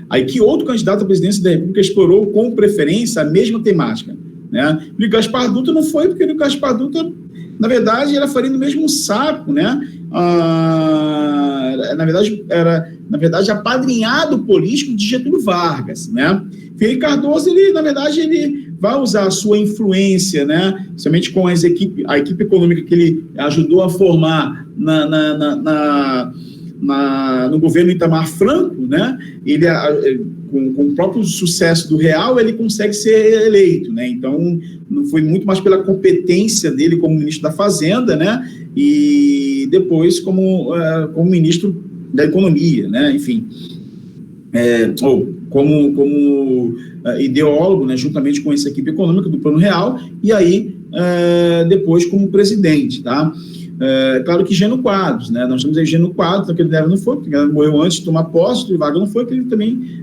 aí que outro candidato à presidência da República explorou com preferência a mesma temática, né? O Gaspar Dutra não foi, porque o Gaspar Dutra, na verdade, era farinha do mesmo saco, né? Na verdade, apadrinhado político de Getúlio Vargas, né? Felipe Cardoso, na verdade, ele vai usar a sua influência, né? Principalmente com a equipe econômica que ele ajudou a formar no governo Itamar Franco, né? Ele, com o próprio sucesso do Real, ele consegue ser eleito, né? Então, não foi muito mais pela competência dele como ministro da Fazenda, né? E depois como ministro da Economia, né? Enfim, ou como ideólogo, né? Juntamente com essa equipe econômica do Plano Real, e aí depois como presidente, tá? Claro que Gênio Quadros, né? Nós temos aí Gênio Quadros, naquele tempo não foi, porque ele morreu antes de tomar posse, Getúlio Vargas não foi, porque ele também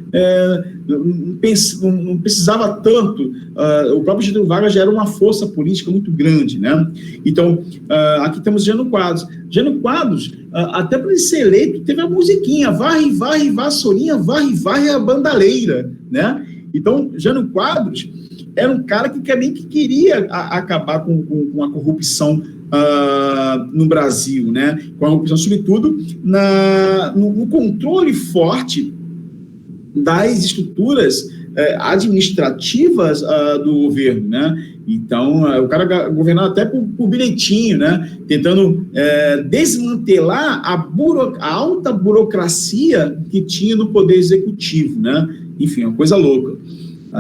não precisava tanto, o próprio Getúlio Vargas já era uma força política muito grande, né? Então, aqui temos Gênio Quadros. Gênio Quadros, até para ele ser eleito, teve a musiquinha, varre, varre, vassourinha, varre, varre a bandaleira, né? Então, Gênio Quadros era um cara que também queria acabar com a corrupção no Brasil, né? Com a corrupção, sobretudo, no controle forte das estruturas administrativas do governo, né? Então, o cara governava até por bilhetinho, né? Tentando desmantelar a alta burocracia que tinha no Poder Executivo, né? Enfim, uma coisa louca.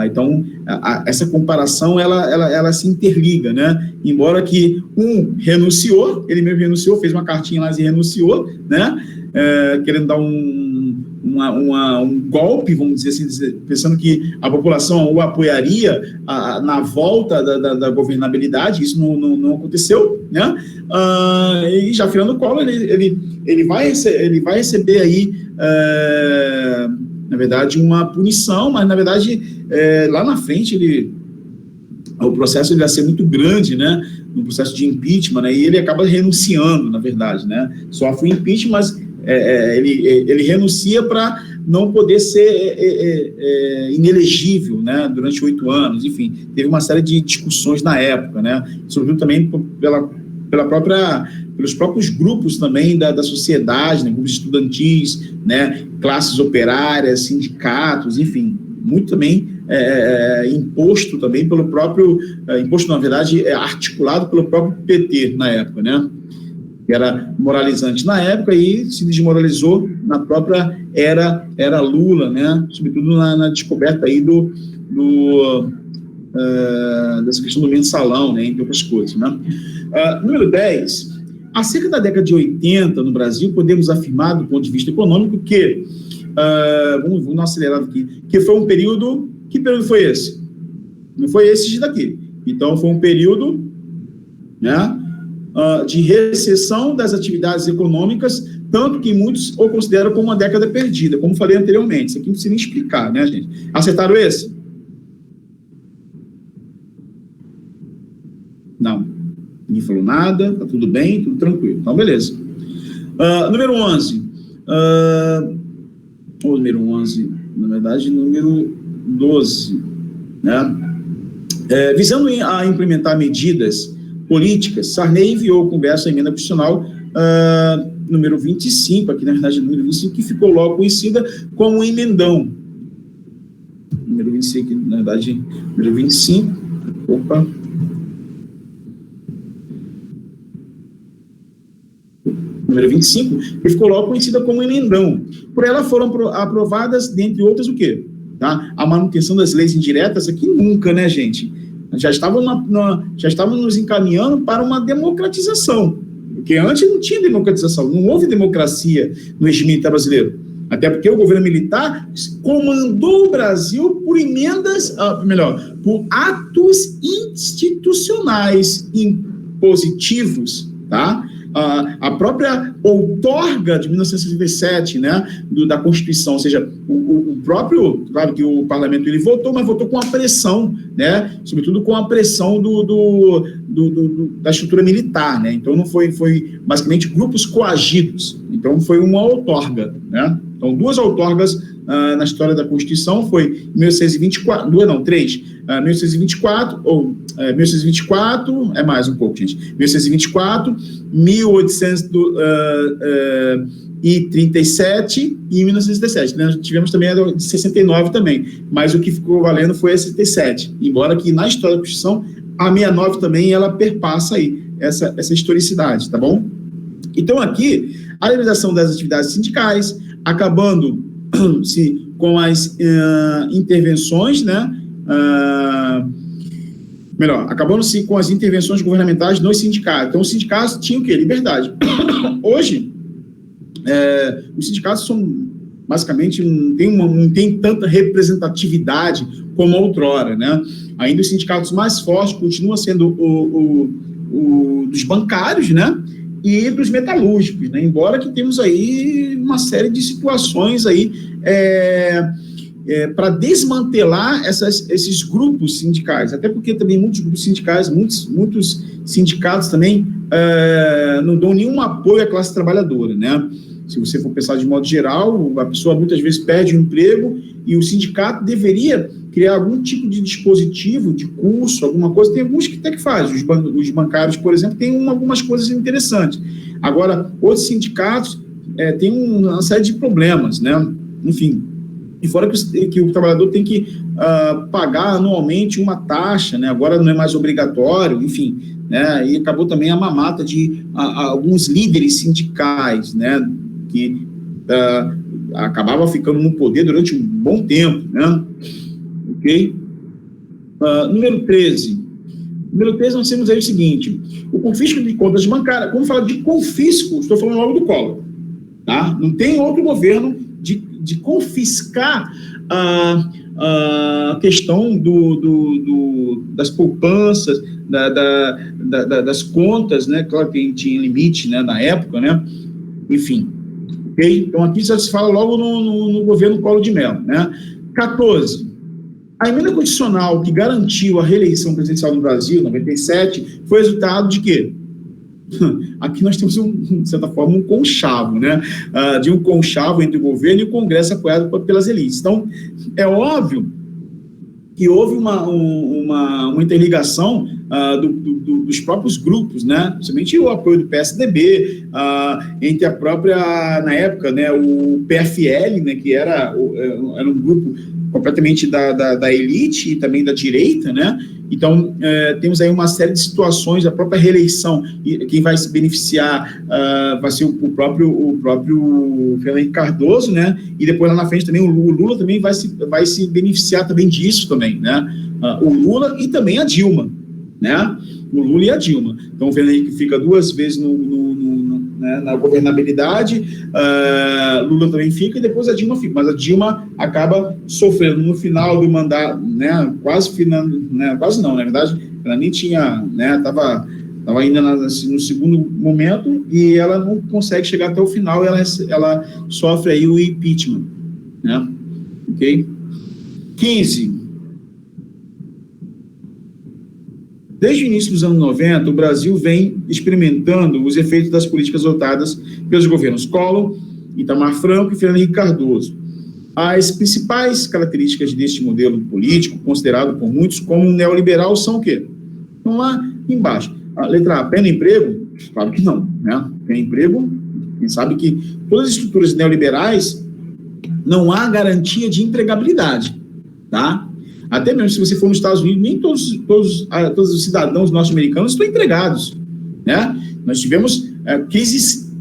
Então, essa comparação, ela se interliga, né? Embora que renunciou, ele mesmo renunciou, fez uma cartinha lá e renunciou, né? Querendo dar um golpe, vamos dizer assim, pensando que a população o apoiaria na volta da governabilidade. Isso não aconteceu, né? E já Fernando Collor, ele vai receber aí, na verdade, uma punição, mas, na verdade, lá na frente, o processo vai ser muito grande, né? No processo de impeachment, né? E ele acaba renunciando, na verdade, né? Sofre o impeachment, mas ele renuncia para não poder ser inelegível, né? Durante 8 anos, enfim. Teve uma série de discussões na época, né? Sobretudo também pelos próprios grupos também da sociedade, né? Grupos estudantis, né? Classes operárias, sindicatos, enfim, muito também imposto também pelo próprio, imposto na verdade articulado pelo próprio PT na época, né? Que era moralizante na época e se desmoralizou na própria era Lula, né? Sobretudo na descoberta aí dessa questão do mensalão, né? Entre outras coisas, né? Número 10. Acerca da década de 80 no Brasil, podemos afirmar, do ponto de vista econômico, que vamos acelerar aqui, que foi um período. Que período foi esse? Não foi esse daqui. Então, foi um período, né, de recessão das atividades econômicas, tanto que muitos o consideram como uma década perdida, como falei anteriormente. Isso aqui não precisa nem explicar, né, gente? Acertaram esse? Não. Ninguém falou nada, tá tudo bem, tudo tranquilo. Então, beleza. Número 11. Número 11, na verdade, número 12, né? Visando a implementar medidas políticas, Sarney enviou conversa à emenda constitucional número 25, aqui na verdade número 25, que ficou logo conhecida como emendão. número 25, na verdade, número 25, número 25, que ficou logo conhecida como emendão. Por ela foram aprovadas, dentre outras, o quê? Tá? A manutenção das leis indiretas, aqui nunca, né, gente? Já estavam nos encaminhando para uma democratização, porque antes não tinha democratização, não houve democracia no regime militar brasileiro, até porque o governo militar comandou o Brasil por emendas, por atos institucionais impositivos, tá? A própria outorga de 1967, né, da Constituição, ou seja, o próprio, claro que o parlamento ele votou, mas votou com a pressão, né, sobretudo com a pressão da estrutura militar, né, então não foi basicamente grupos coagidos, então foi uma outorga, né, então duas outorgas na história da Constituição, foi 1924, 1824, é mais um pouco, gente, 1624, 1837 e 1967, né? Tivemos também a de 69 também, mas o que ficou valendo foi a 67, embora que na história da Constituição, a 69 também, ela perpassa aí essa historicidade, tá bom? Então aqui, a legalização das atividades sindicais, acabando-se com as intervenções, né, acabando-se com as intervenções governamentais nos sindicatos. Então, os sindicatos tinham o quê? Liberdade. Hoje, os sindicatos são, basicamente, não tem tanta representatividade como outrora, né? Ainda os sindicatos mais fortes continuam sendo dos bancários, né? E dos metalúrgicos, né? Embora que temos aí uma série de situações aí para desmantelar esses grupos sindicais, até porque também muitos grupos sindicais, muitos sindicatos também não dão nenhum apoio à classe trabalhadora, né? Se você for pensar de modo geral, a pessoa muitas vezes perde o emprego e o sindicato deveria criar algum tipo de dispositivo, de curso, alguma coisa. Tem alguns que até que fazem. Os bancários, por exemplo, têm algumas coisas interessantes. Agora, outros sindicatos têm uma série de problemas, né? Enfim, e fora que o trabalhador tem que pagar anualmente uma taxa, né? Agora não é mais obrigatório, enfim, né? E acabou também a mamata de alguns líderes sindicais, né? Que acabava ficando no poder durante um bom tempo, né? Ok? Número 13. Número 13, nós temos aí o seguinte: o confisco de contas bancárias. Quando fala de confisco, estou falando logo do Collor, tá? Não tem outro governo de confiscar a questão das poupanças, das contas, né? Claro que tinha limite, né, na época, né? Enfim. Okay? Então, aqui já se fala logo no governo Collor de Mello, né? 14. A emenda constitucional que garantiu a reeleição presidencial no Brasil, 97, foi resultado de quê? Aqui nós temos, de certa forma, um conchavo, né? De um conchavo entre o governo e o Congresso apoiado pelas elites. Então, é óbvio que houve uma interligação dos próprios grupos, né? Principalmente o apoio do PSDB, entre a própria, na época, né, o PFL, né, que era um grupo completamente da elite e também da direita, né? Então, temos aí uma série de situações, a própria reeleição, e quem vai se beneficiar vai ser o próprio Fernando Henrique Cardoso, né? E depois lá na frente também o Lula também vai se beneficiar também disso também, né? O Lula e também a Dilma, né? O Lula e a Dilma. Então, o Fernando Henrique fica duas vezes né, na governabilidade, Lula também fica e depois a Dilma fica, mas a Dilma acaba sofrendo no final do mandato, né, quase não, na verdade, ela nem tinha, né, estava ainda no segundo momento e ela não consegue chegar até o final, ela sofre aí o impeachment, né, ok? 15. Desde o início dos anos 90, o Brasil vem experimentando os efeitos das políticas adotadas pelos governos Collor, Itamar Franco e Fernando Henrique Cardoso. As principais características deste modelo político, considerado por muitos como neoliberal, são o quê? Estão lá embaixo. A letra A, pleno emprego? Claro que não, né? Pleno emprego, quem sabe que todas as estruturas neoliberais não há garantia de empregabilidade, tá? Até mesmo se você for nos Estados Unidos, nem todos os cidadãos norte-americanos estão empregados, né? Nós tivemos crises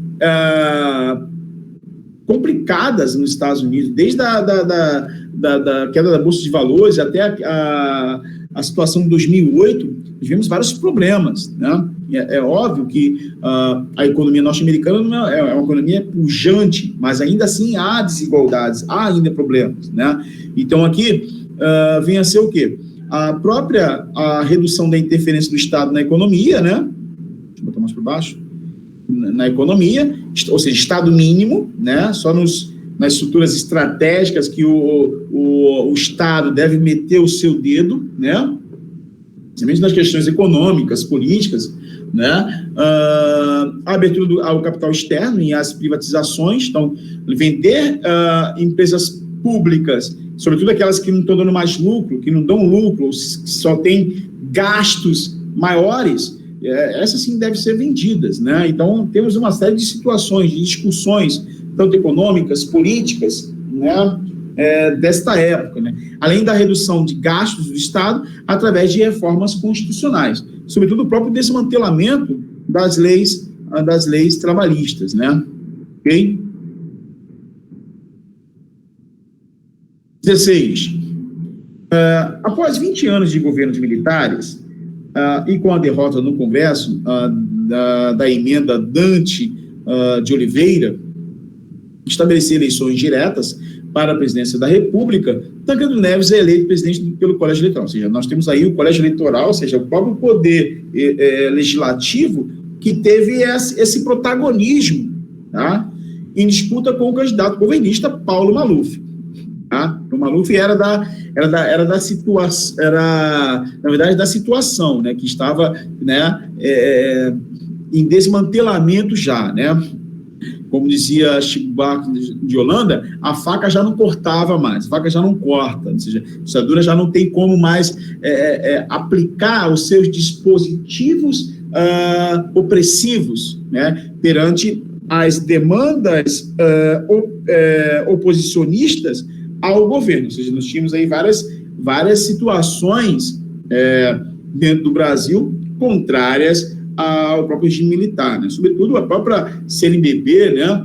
complicadas nos Estados Unidos, desde da queda da Bolsa de Valores até a situação de 2008, tivemos vários problemas, né? É óbvio que a economia norte-americana é uma economia pujante, mas ainda assim há desigualdades, há ainda problemas, né? Então aqui vem a ser o quê? A redução da interferência do Estado na economia, né? Deixa eu botar mais para baixo. Na economia, ou seja, Estado mínimo, né? Só nas estruturas estratégicas que o Estado deve meter o seu dedo, né? Principalmente nas questões econômicas, políticas, né? A abertura ao capital externo e as privatizações, então, vender empresas públicas, sobretudo aquelas que não estão dando mais lucro, que não dão lucro, que só têm gastos maiores, essas sim devem ser vendidas, né? Então, temos uma série de situações, de discussões, tanto econômicas, políticas, né? Desta época, né? Além da redução de gastos do Estado através de reformas constitucionais, sobretudo o próprio desmantelamento das leis trabalhistas, né? Ok? 16. Após 20 anos de governos militares e com a derrota no Congresso da emenda Dante de Oliveira, estabelecer eleições diretas para a presidência da República, Tancredo Neves é eleito presidente pelo Colégio Eleitoral. Ou seja, nós temos aí o Colégio Eleitoral, ou seja, o próprio poder legislativo que teve esse protagonismo, tá? Em disputa com o candidato governista Paulo Maluf. Tá? O Maluf era da situação, na verdade, da situação, né, que estava, né, em desmantelamento já, né? Como dizia Chico Buarque de Holanda, a faca já não cortava mais, a faca já não corta, ou seja, a ditadura já não tem como mais aplicar os seus dispositivos opressivos, né, perante as demandas oposicionistas ao governo. Ou seja, nós tínhamos aí várias situações dentro do Brasil contrárias ao próprio regime militar, né? Sobretudo a própria CNBB, né?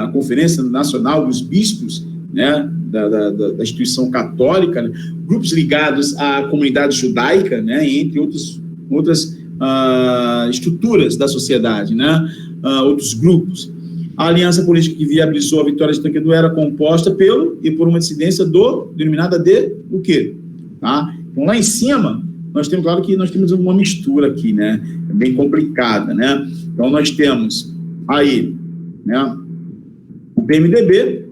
A Conferência Nacional dos Bispos, né? Da instituição católica, né? Grupos ligados à comunidade judaica, né? Entre outras estruturas da sociedade, né? Outros grupos. A aliança política que viabilizou a vitória de Tancredo era composta por uma dissidência denominada de o quê? Tá? Então, lá em cima, nós temos, claro que nós temos uma mistura aqui, né? É bem complicada, né? Então, nós temos aí, né, o PMDB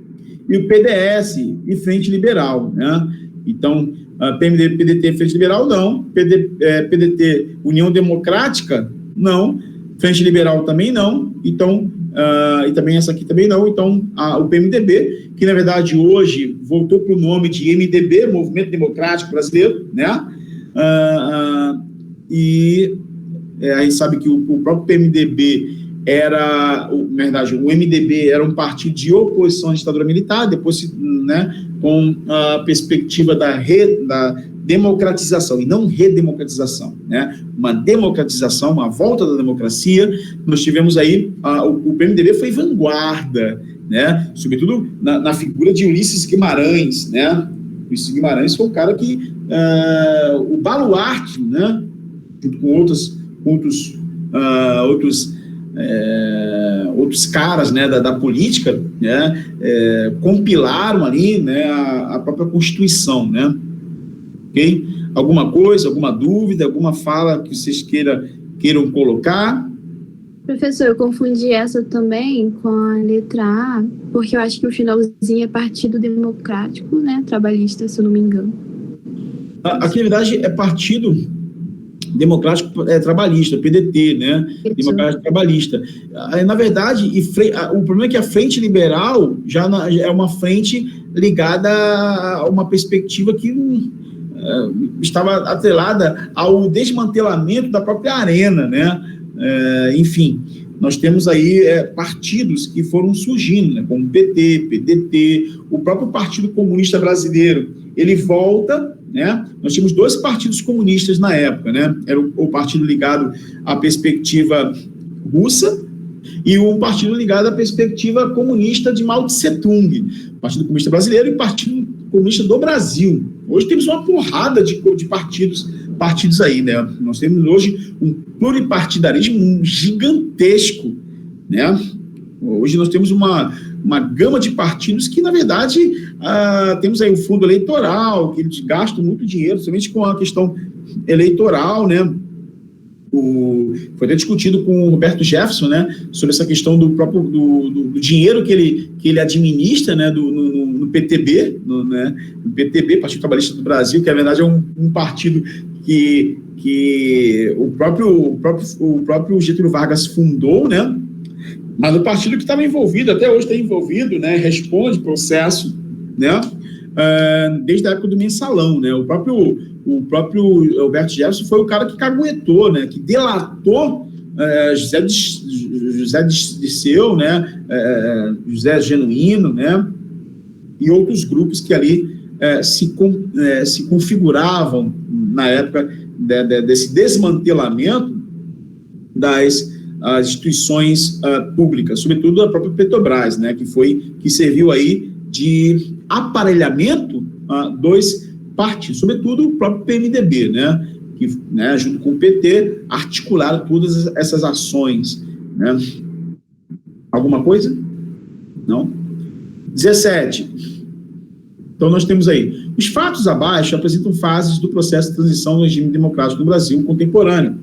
e o PDS e Frente Liberal, né? Então, PMDB, PDT, Frente Liberal, não. PDT, União Democrática, não. Frente Liberal também não. Então, e também essa aqui também não. Então, o PMDB, que na verdade hoje voltou para o nome de MDB, Movimento Democrático Brasileiro, né? E a gente sabe que o próprio PMDB na verdade, o MDB era um partido de oposição à ditadura militar, depois, né, com a perspectiva da democratização, e não redemocratização, né? Uma democratização, uma volta da democracia. Nós tivemos aí, o PMDB foi vanguarda, né? Sobretudo na figura de Ulisses Guimarães, né? Ulisses Guimarães foi um cara que, o baluarte, né? Junto com outros caras, né, da política, né? Compilaram ali, né, a própria Constituição, né? Ok? Alguma coisa, alguma dúvida, alguma fala que vocês queiram colocar? Professor, eu confundi essa também com a letra A, porque eu acho que o finalzinho é Partido Democrático, né? Trabalhista, se eu não me engano. Aqui, na verdade, é Partido Democrático Trabalhista, PDT, né? Democrático Trabalhista. Na verdade, o problema é que a Frente Liberal já é uma frente ligada a uma perspectiva que estava atrelada ao desmantelamento da própria Arena, né? Enfim, nós temos aí partidos que foram surgindo, né, como PT, PDT, o próprio Partido Comunista Brasileiro, ele volta, né, nós tínhamos 2 partidos comunistas na época, né, era o partido ligado à perspectiva russa e o partido ligado à perspectiva comunista de Mao Tse-tung, Partido Comunista Brasileiro e Partido Comunista do Brasil. Hoje temos uma porrada de partidos aí, né? Nós temos hoje um pluripartidarismo gigantesco, né? Hoje nós temos uma gama de partidos que, na verdade, temos aí o fundo eleitoral, que eles gastam muito dinheiro, somente com a questão eleitoral, né? Foi até discutido com o Roberto Jefferson, né, sobre essa questão do próprio do dinheiro que ele administra, né, no PTB, né, no PTB, Partido Trabalhista do Brasil, que na verdade é um partido que o próprio Getúlio Vargas fundou, né, mas o partido que estava envolvido, até hoje está envolvido, né, responde processo, né, desde a época do mensalão, né, o próprio Roberto Jefferson foi o cara que caguetou, né, que delatou José Dirceu, né, José Genuíno, né, e outros grupos que ali se configuravam na época desse desmantelamento das instituições públicas, sobretudo a própria Petrobras, né, que serviu aí de aparelhamento dos partidos, sobretudo o próprio PMDB, né, que, né, junto com o PT, articularam todas essas ações, né. Alguma coisa? Não? 17. Então, nós temos aí, os fatos abaixo apresentam fases do processo de transição do regime democrático no Brasil contemporâneo.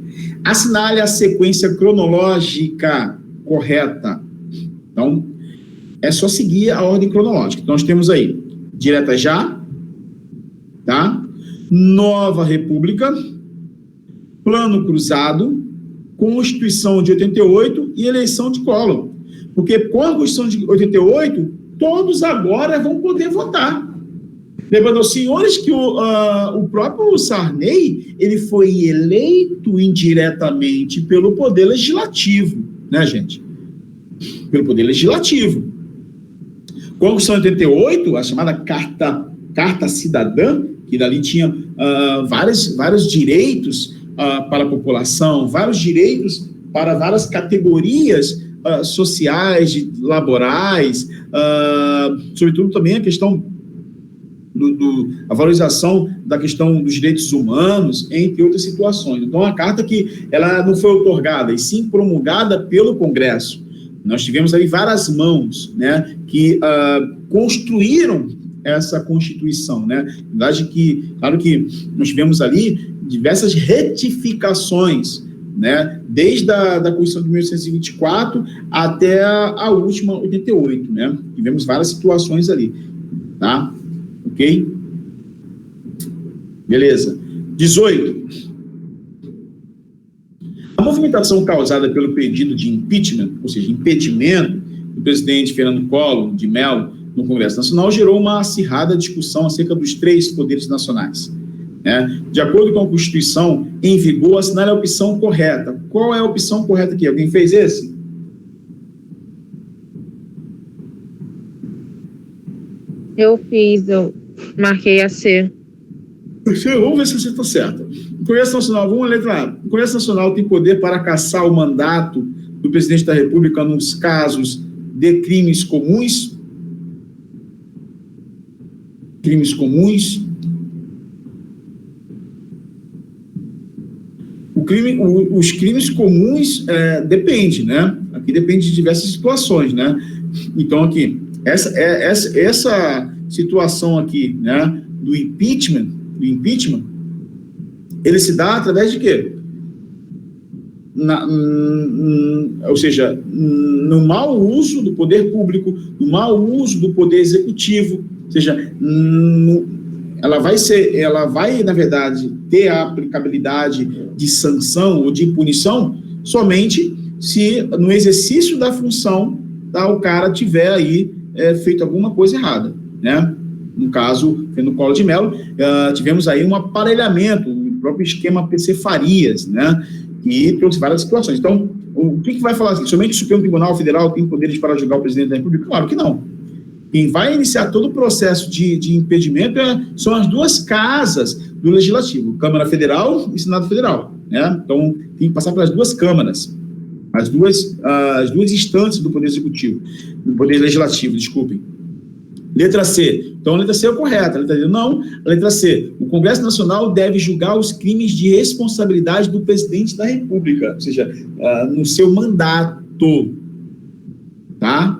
Assinale a sequência cronológica correta. Então, é só seguir a ordem cronológica. Então, nós temos aí, direta já, tá? Nova República, Plano Cruzado, Constituição de 88 e eleição de Collor. Porque com a Constituição de 88, todos agora vão poder votar. Lembrando aos senhores que o próprio Sarney, ele foi eleito indiretamente pelo Poder Legislativo, né, gente? Pelo Poder Legislativo. Com a Constituição de 88, a chamada Carta Cidadã, que dali tinha vários direitos para a população, vários direitos para várias categorias sociais, laborais, sobretudo também a questão a valorização da questão dos direitos humanos, entre outras situações. Então, a carta que ela não foi outorgada, e sim promulgada pelo Congresso. Nós tivemos ali várias mãos, né, que construíram essa Constituição, né? Na verdade, claro que nós tivemos ali diversas retificações, né, desde a Constituição de 1824 até a última, 88, né? Tivemos várias situações ali, tá? Ok? Beleza. 18. A movimentação causada pelo pedido de impeachment, ou seja, impedimento do presidente Fernando Collor de Mello no Congresso Nacional, gerou uma acirrada discussão acerca dos 3 poderes nacionais, né? De acordo com a Constituição em vigor, assinale a opção correta. Qual é a opção correta aqui? Alguém fez esse? Eu fiz, eu marquei a C. Vamos ver se você está certo. O Congresso Nacional, vamos letra A. O Congresso Nacional tem poder para cassar o mandato do presidente da República nos casos de crimes comuns. Crimes comuns. Os crimes comuns depende, né? Aqui depende de diversas situações, né? Então, aqui, essa situação aqui, né, do impeachment, ele se dá através de quê? Ou seja, no mau uso do poder público, no mau uso do poder executivo, ou seja, ela vai, na verdade, ter a aplicabilidade de sanção ou de punição somente se no exercício da função, tá, o cara tiver aí feito alguma coisa errada, né? No caso, no Collor de Mello, tivemos aí um aparelhamento, o próprio esquema PC Farias, né? E trouxe várias situações. Então, o que vai falar assim? Somente o Supremo Tribunal Federal tem poderes para julgar o presidente da República? Claro que não. Quem vai iniciar todo o processo de impedimento são as duas casas do Legislativo, Câmara Federal e Senado Federal, né? Então, tem que passar pelas duas câmaras, as duas instâncias do Poder Executivo, do Poder Legislativo, desculpem. Letra C. Então, a letra C é correta. A letra D, não. A letra C. O Congresso Nacional deve julgar os crimes de responsabilidade do presidente da República, ou seja, no seu mandato. Tá?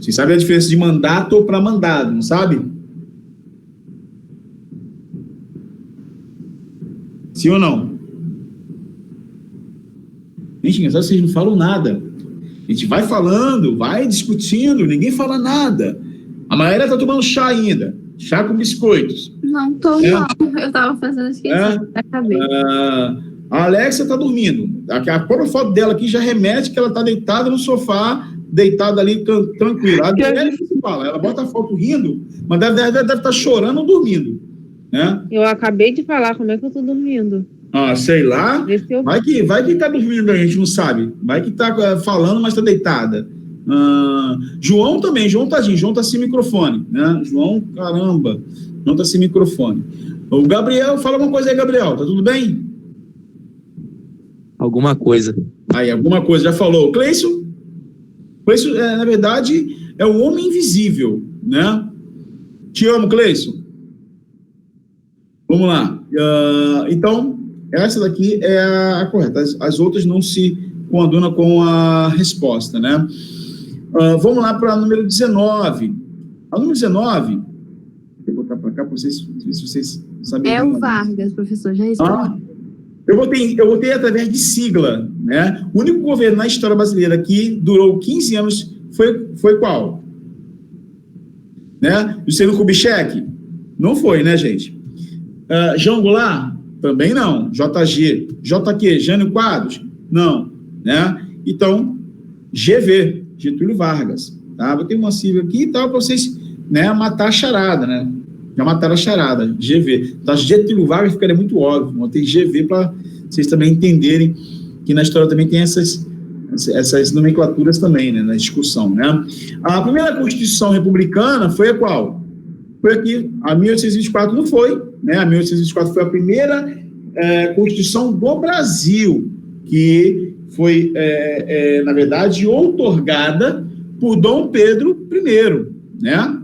Vocês sabem a diferença de mandato para mandado, não sabe? Sim ou não? Gente, engraçado, vocês não falam nada. A gente vai falando, vai discutindo, ninguém fala nada. A maioria está tomando chá ainda. Chá com biscoitos. Não tô, não. Eu estava fazendo esqueci. Acabei. A Alexa está dormindo. A própria foto dela aqui já remete que ela está deitada no sofá, deitada ali, tranquila. Ela bota a foto rindo, mas deve estar chorando ou dormindo. Né? Eu acabei de falar, como é que eu estou dormindo? Sei lá. Vai que está dormindo, a gente não sabe. Vai que está falando, mas está deitada. João também, João tá sem microfone, né? João, caramba, não tá sem microfone. O Gabriel, fala uma coisa aí, Gabriel, tá tudo bem? Alguma coisa. Aí, alguma coisa, já falou. Cleison, na verdade, é o homem invisível, né? Te amo, Cleison. Vamos lá. Então, essa daqui é a correta. As outras não se coadunam com a resposta, né? Vamos lá para o número 19. A número 19, vou botar para cá para vocês, se vocês sabem. É o Vargas, professor, já respondi. Eu votei através de sigla, né? O único governo na história brasileira que durou 15 anos foi qual? Né? Juscelino Kubitschek? Não foi, né, gente? João Goulart? Também não. JG? JQ? Jânio Quadros? Não. Né? Então, GV. Getúlio Vargas, tá? Vou ter uma sigla aqui e tal, para vocês, né, matar a charada, né? Já mataram a charada, GV. Então, Getúlio Vargas ficaria muito óbvio, vou ter GV para vocês também entenderem que na história também tem essas nomenclaturas também, né, na discussão, né? A primeira Constituição Republicana foi a qual? Foi aqui, a 1824 não foi, né? A 1824 foi a primeira Constituição do Brasil, que foi, na verdade, outorgada por Dom Pedro I, né?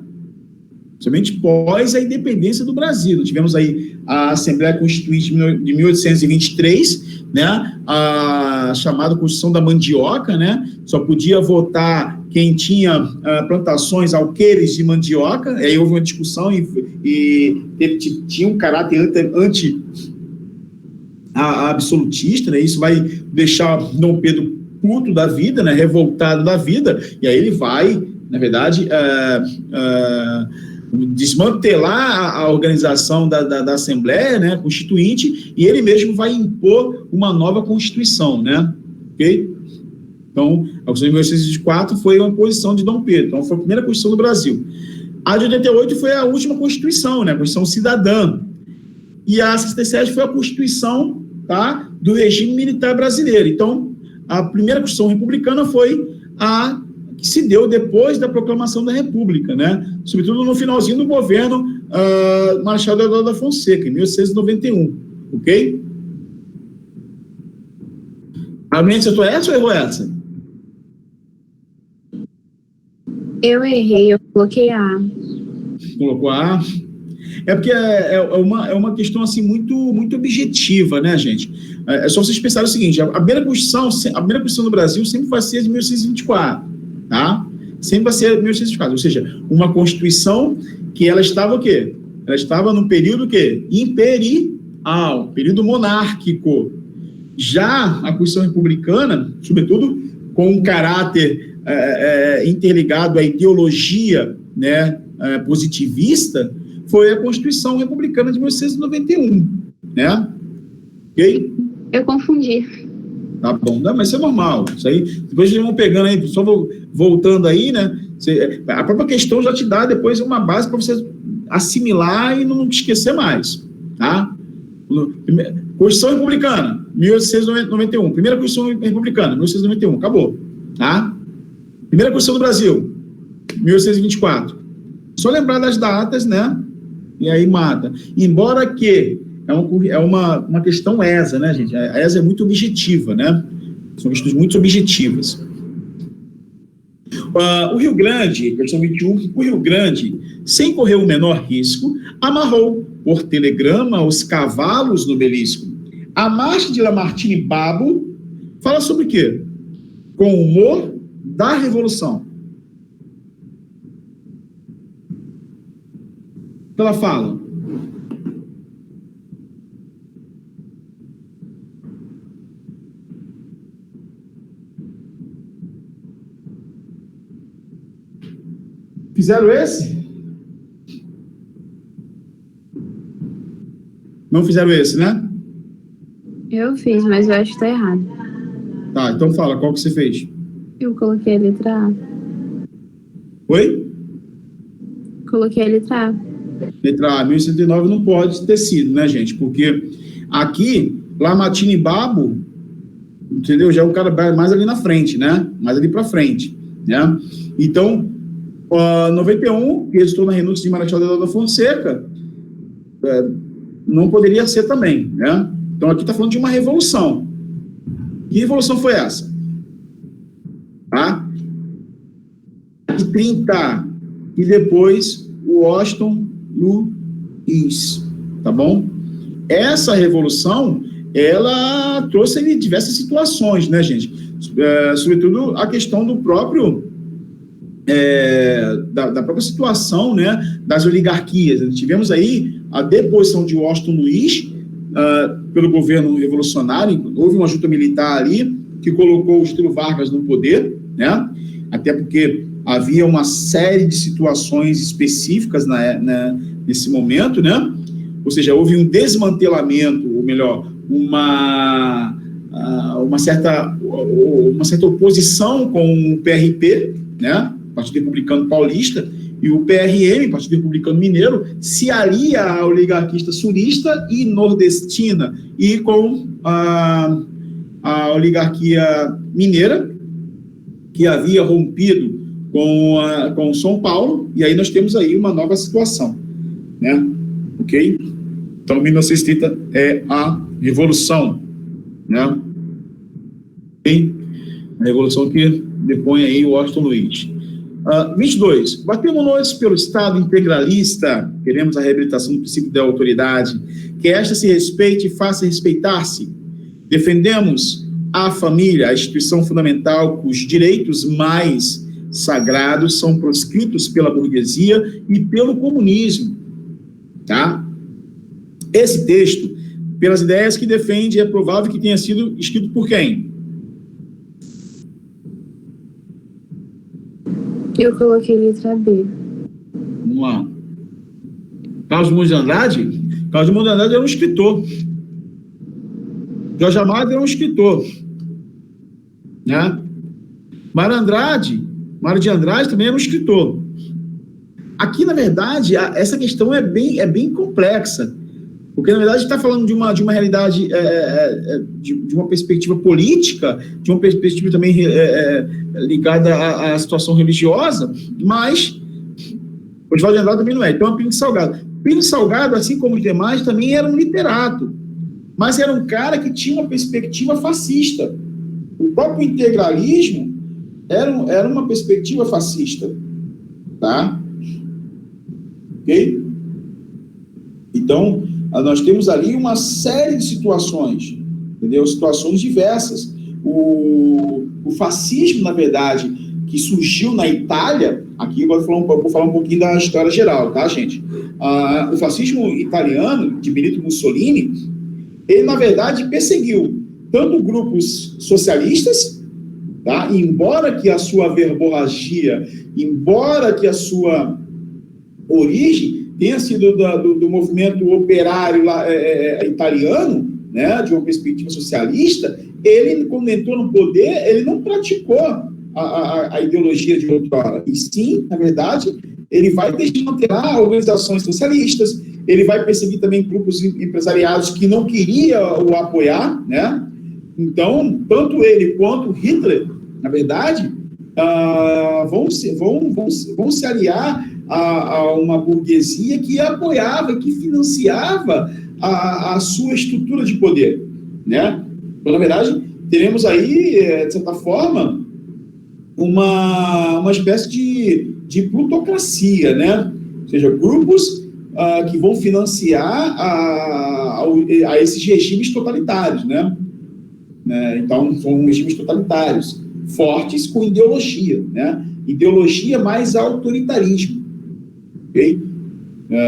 Somente pós a independência do Brasil. Nós tivemos aí a Assembleia Constituinte de 1823, né? A chamada Constituição da Mandioca, né? Só podia votar quem tinha plantações alqueires de mandioca. Aí houve uma discussão e tinha um caráter absolutista, né? Isso vai deixar Dom Pedro puto da vida, né? Revoltado da vida, e aí ele vai, na verdade, desmantelar a organização da Assembleia, né, Constituinte, e ele mesmo vai impor uma nova Constituição, né? Ok? Então, a Constituição de 1824 foi uma posição de Dom Pedro, então foi a primeira Constituição do Brasil. A de 88 foi a última Constituição, né? A Constituição Cidadã. E a 67 foi a Constituição, tá, do regime militar brasileiro. Então, a primeira Constituição republicana foi a que se deu depois da proclamação da República, né? Sobretudo no finalzinho do governo Marechal Deodoro da Fonseca, em 1891, ok? A minha acertou essa ou errou essa? Eu errei, eu coloquei A. Colocou A? É porque é uma questão assim, muito, muito objetiva, né, gente? É só vocês pensarem o seguinte: a primeira Constituição do Brasil sempre vai ser de 1824, tá? Sempre vai ser de 1824, ou seja, uma Constituição que ela estava o quê? Ela estava no período o quê? Imperial, período monárquico. Já a Constituição republicana, sobretudo com um caráter interligado à ideologia, né, positivista, foi a Constituição Republicana de 1891, né? Ok? Eu confundi. Tá bom, não, mas isso é normal. Isso aí, depois eles vão pegando aí, só voltando aí, né? A própria questão já te dá depois uma base para você assimilar e não esquecer mais, tá? Constituição Republicana. 1891. Primeira Constituição Republicana, 1891. Acabou. Tá? Primeira Constituição do Brasil, 1824. Só lembrar das datas, né? E aí mata. Embora que é uma questão ESA, né, gente? A ESA é muito objetiva, né? São questões muito objetivas. O Rio Grande, questão 21, o Rio Grande, sem correr o menor risco, amarrou por telegrama os cavalos no Belisco. A marcha de Lamartine Babo fala sobre o quê? Com o humor da Revolução. O que ela fala? Fizeram esse? Não fizeram esse, né? Eu fiz, mas eu acho que tá errado. Tá, então fala, qual que você fez? Eu coloquei a letra A. Oi? Coloquei a letra A. Letra A, 1109 não pode ter sido, né, gente? Porque aqui, Lamartine Babo, entendeu? Já é um cara mais ali na frente, né? Mais ali pra frente, né? Então, 91, que resultou na renúncia de Marechal Deodoro da Fonseca, não poderia ser também, né? Então, aqui está falando de uma revolução. Que revolução foi essa? Tá? De 30, e depois o Washington Luiz, tá bom? Essa revolução, ela trouxe ali diversas situações, né, gente? Sobretudo a questão do próprio da própria situação, né, das oligarquias. Tivemos aí a deposição de Washington Luiz pelo governo revolucionário. Houve uma junta militar ali que colocou o Getúlio Vargas no poder, né, até porque havia uma série de situações específicas nesse momento, né, ou seja, houve um desmantelamento, ou melhor, uma certa oposição com o PRP, né, Partido Republicano Paulista, e o PRM, Partido Republicano Mineiro, se alia à oligarquista sulista e nordestina, e com a oligarquia mineira, que havia rompido com São Paulo, e aí nós temos aí uma nova situação, né? Ok? Então, 1930 é a Revolução, né? Okay? A Revolução que depõe aí o Washington Luiz. 22. Batemos-nos pelo Estado integralista, queremos a reabilitação do princípio da autoridade, que esta se respeite e faça respeitar-se. Defendemos a família, a instituição fundamental, cujos direitos mais sagrados são proscritos pela burguesia e pelo comunismo. Tá? Esse texto, pelas ideias que defende, é provável que tenha sido escrito por quem? Eu coloquei letra B. Vamos lá. Carlos Drummond de Andrade? Carlos Drummond de Andrade era um escritor. Jorge Amado era um escritor. Né? Mário de Andrade também era um escritor. Aqui, na verdade, essa questão é bem complexa. Porque, na verdade, está falando de uma realidade, de uma perspectiva política, de uma perspectiva também ligada à situação religiosa, mas o Oswaldo de Andrade também não é. Então, é Plínio Salgado. Plínio Salgado, assim como os demais, também era um literato, mas era um cara que tinha uma perspectiva fascista. O próprio integralismo era uma perspectiva fascista. Tá? Ok? Então, nós temos ali uma série de situações, entendeu? Situações diversas. O fascismo, na verdade, que surgiu na Itália, aqui eu vou falar um pouquinho da história geral, tá, gente? O fascismo italiano, de Benito Mussolini, ele, na verdade, perseguiu tanto grupos socialistas, tá? Embora que a sua verborragia, embora que a sua origem tenha sido do movimento operário italiano, né, de uma perspectiva socialista, ele, quando entrou no poder, ele não praticou a ideologia de outrora. E sim, na verdade, ele vai desmantelar organizações socialistas, ele vai perseguir também grupos empresariais que não queriam o apoiar, né? Então, tanto ele quanto Hitler, na verdade, vão se aliar a uma burguesia que apoiava, que financiava a sua estrutura de poder, né? Então, na verdade, teremos aí, de certa forma, uma espécie de plutocracia, né? Ou seja, grupos que vão financiar a esses regimes totalitários, né? Então, são regimes totalitários, fortes com ideologia, né? Ideologia mais autoritarismo, ok?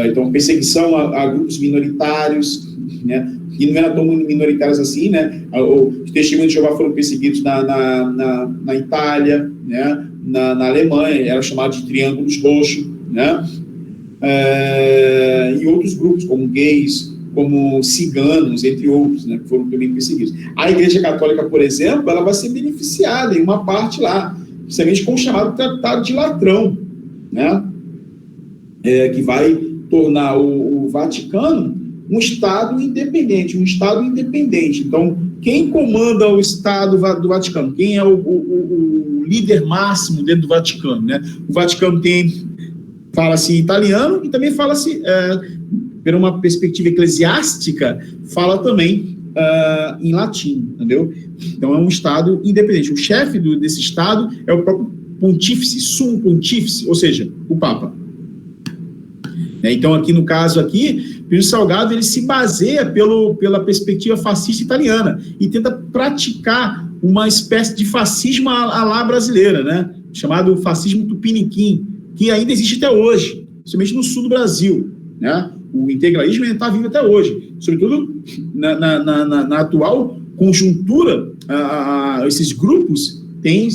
Então, perseguição a grupos minoritários, né? E não eram tão minoritários assim, né? Os testemunhos de Jeová foram perseguidos na Itália, né? Na Alemanha, era chamado de Triângulos Roxos, né? E outros grupos, como gays, como ciganos, entre outros, né? Que foram também perseguidos. A Igreja Católica, por exemplo, ela vai ser beneficiada em uma parte lá, principalmente com o chamado Tratado de Latrão, né? Que vai tornar o Vaticano um Estado independente, Então, quem comanda o Estado do Vaticano? Quem é o líder máximo dentro do Vaticano, né? O Vaticano fala-se italiano e também fala-se, por uma perspectiva eclesiástica, fala também em latim, entendeu? Então, é um Estado independente. O chefe desse Estado é o próprio pontífice, sumo pontífice, ou seja, o Papa. Então, aqui no caso aqui, Pio Salgado ele se baseia pela perspectiva fascista italiana e tenta praticar uma espécie de fascismo à la brasileira, né? Chamado fascismo tupiniquim, que ainda existe até hoje, principalmente no sul do Brasil, né? O integralismo ainda está vivo até hoje, sobretudo na atual conjuntura, esses grupos têm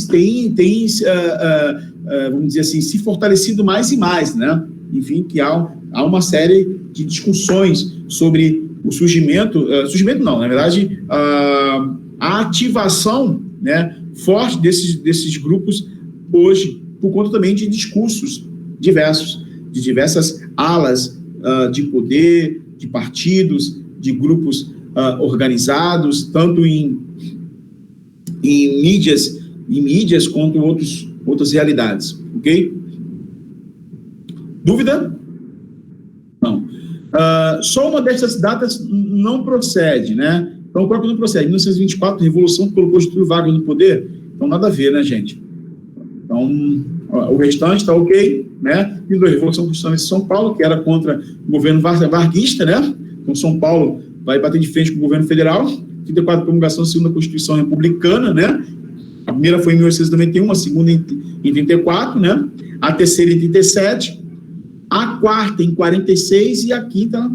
vamos dizer assim, se fortalecido mais e mais, né? Enfim, que há uma série de discussões sobre o surgimento não, na verdade, a ativação, né, forte desses grupos hoje, por conta também de discursos diversos, de diversas alas de poder, de partidos, de grupos organizados, tanto em mídias quanto outras realidades, ok? Dúvida? Não. Só uma dessas datas não procede, né? Então, qual que não procede? 1924, Revolução que colocou Getúlio Vargas no poder? Então, nada a ver, né, gente? Então, o restante está ok, né? E da Revolução Constitucionalista de São Paulo, que era contra o governo varguista, né? Então, São Paulo vai bater de frente com o governo federal. 34, promulgação da segunda Constituição Republicana, né? A primeira foi em 1891, a segunda em 34, né? A terceira em 37, a quarta em 46 e a quinta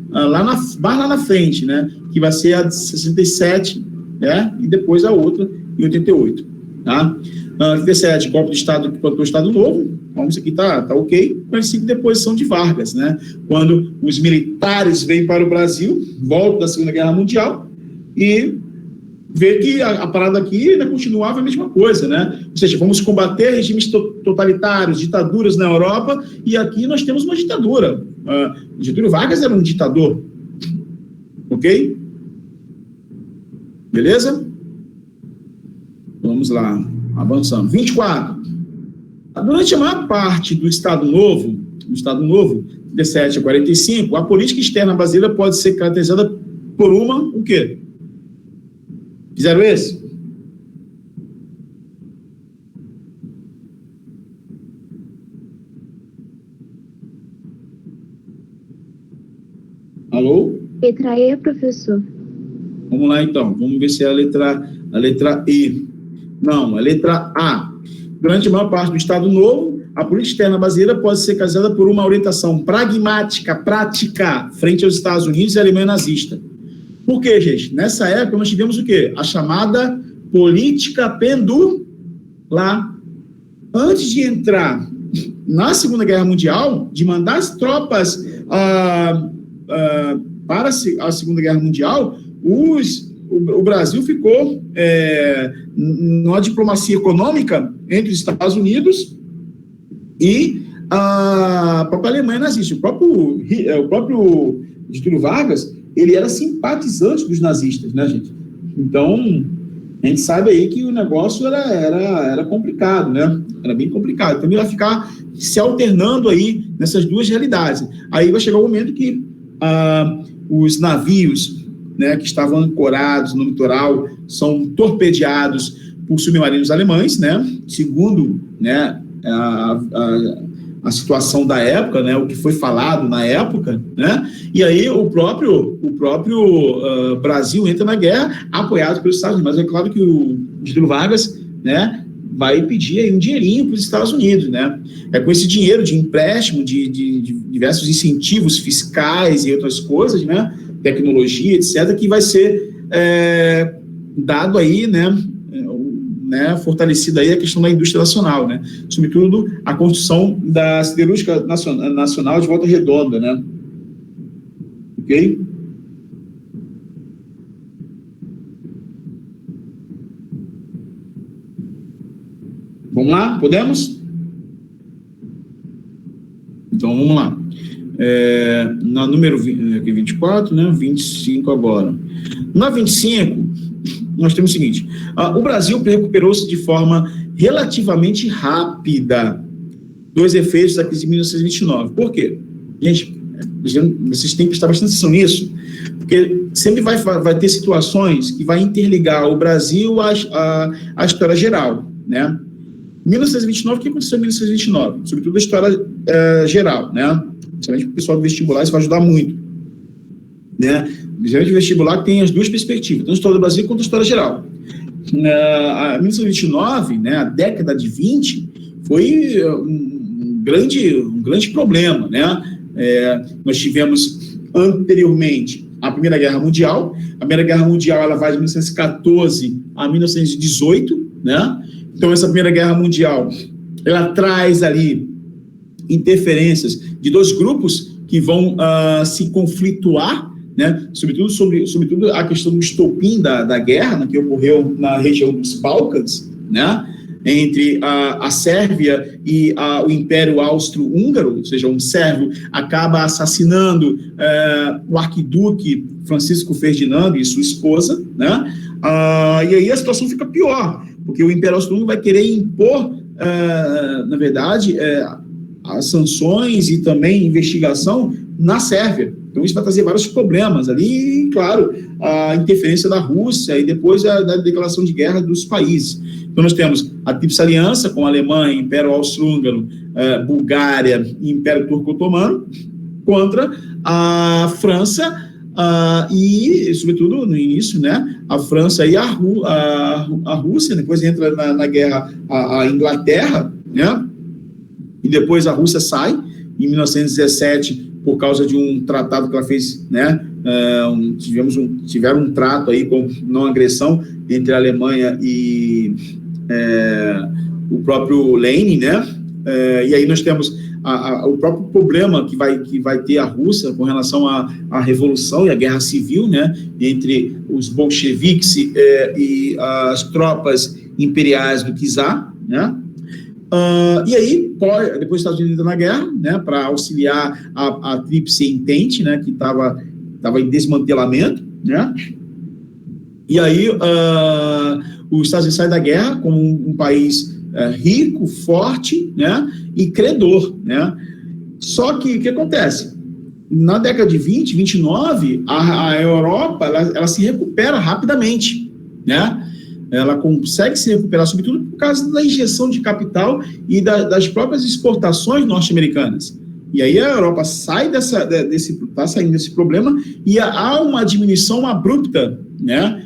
mais lá na frente, né? Que vai ser a de 67, né? E depois a outra em 88, tá? 37, golpe de Estado que plantou o Estado Novo, então isso aqui tá ok. 45, deposição de Vargas, né? Quando os militares vêm para o Brasil, voltam da Segunda Guerra Mundial e vê que a parada aqui ainda continuava a mesma coisa, né? Ou seja, vamos combater regimes totalitários, ditaduras na Europa, e aqui nós temos uma ditadura. Getúlio Vargas era um ditador, ok? Beleza? Vamos lá, avançando. 24. Durante a maior parte do Estado Novo, 17 a 45, a política externa brasileira pode ser caracterizada por o quê? Fizeram esse? Alô? Letra E, professor. Vamos lá, então. Vamos ver se é a letra E. Não, a letra A. Durante a maior parte do Estado Novo, a política externa brasileira pode ser caracterizada por uma orientação pragmática, prática, frente aos Estados Unidos e à Alemanha nazista. Por quê, gente? Nessa época, nós tivemos o quê? A chamada política pendular. Antes de entrar na Segunda Guerra Mundial, de mandar as tropas para a Segunda Guerra Mundial, o Brasil ficou numa diplomacia econômica entre os Estados Unidos e a própria Alemanha nazista. O próprio Getúlio Vargas, ele era simpatizante dos nazistas, né, gente? Então, a gente sabe aí que o negócio era complicado, né? Era bem complicado. Então, ele vai ficar se alternando aí nessas duas realidades. Aí vai chegar o momento que os navios, né, que estavam ancorados no litoral são torpedeados por submarinos alemães, né? Segundo, né, a situação da época, né, o que foi falado na época, né, e aí o próprio Brasil entra na guerra apoiado pelos Estados Unidos, mas é claro que o Getúlio Vargas, né, vai pedir aí um dinheirinho para os Estados Unidos, né, com esse dinheiro de empréstimo, de diversos incentivos fiscais e outras coisas, né, tecnologia, etc., que vai ser dado aí, né, fortalecida aí a questão da indústria nacional, né? Sobretudo a construção da siderúrgica nacional de Volta Redonda, né? Ok? Vamos lá? Podemos? Então, vamos lá. Na número 24, né? 25 agora. Na 25, nós temos o seguinte: o Brasil recuperou-se de forma relativamente rápida dos efeitos da crise de 1929. Por quê? Gente, vocês têm que prestar bastante atenção nisso, porque sempre vai ter situações que vai interligar o Brasil à história geral, né? 1929, o que aconteceu em 1929? Sobretudo a história geral, né? Principalmente para o pessoal do vestibular, isso vai ajudar muito, né? Geralmente o vestibular tem as duas perspectivas, tanto a história do Brasil quanto a história geral. A 1929, né, a década de 20, foi um grande problema, né? Nós tivemos anteriormente a Primeira Guerra Mundial. A Primeira Guerra Mundial ela vai de 1914 a 1918, né? Então essa Primeira Guerra Mundial ela traz ali interferências de dois grupos que vão se conflituar, né? Sobretudo a questão do estopim da guerra, né, que ocorreu na região dos Balcãs, né, entre a Sérvia e o Império Austro-Húngaro, ou seja, um sérvio acaba assassinando o arquiduque Francisco Ferdinando e sua esposa, né, e aí a situação fica pior, porque o Império Austro-Húngaro vai querer impor, na verdade, as sanções e também investigação na Sérvia. Então, isso vai trazer vários problemas ali, e, claro, a interferência da Rússia e depois a declaração de guerra dos países. Então, nós temos a Tríplice Aliança com a Alemanha, Império Austro-Húngaro, Bulgária e Império Turco-Otomano, contra a França e, sobretudo, no início, né, a França e a Rússia, depois entra na guerra a Inglaterra, né, e depois a Rússia sai, em 1917, por causa de um tratado que ela fez, né, tiveram um trato aí com não agressão entre a Alemanha e o próprio Lenin, né, e aí nós temos o próprio problema que vai ter a Rússia com relação à Revolução e à Guerra Civil, né, entre os bolcheviques e as tropas imperiais do czar, né. E aí, depois os Estados Unidos entram na guerra, né, para auxiliar a Tríplice Entente, né, que estava em desmantelamento, né, e aí os Estados Unidos saem da guerra como um país rico, forte, né, e credor, né. Só que o que acontece? Na década de 20, 29, a Europa ela se recupera rapidamente, né. Ela consegue se recuperar, sobretudo por causa da injeção de capital e das próprias exportações norte-americanas. E aí a Europa sai está saindo desse problema e há uma diminuição abrupta, né,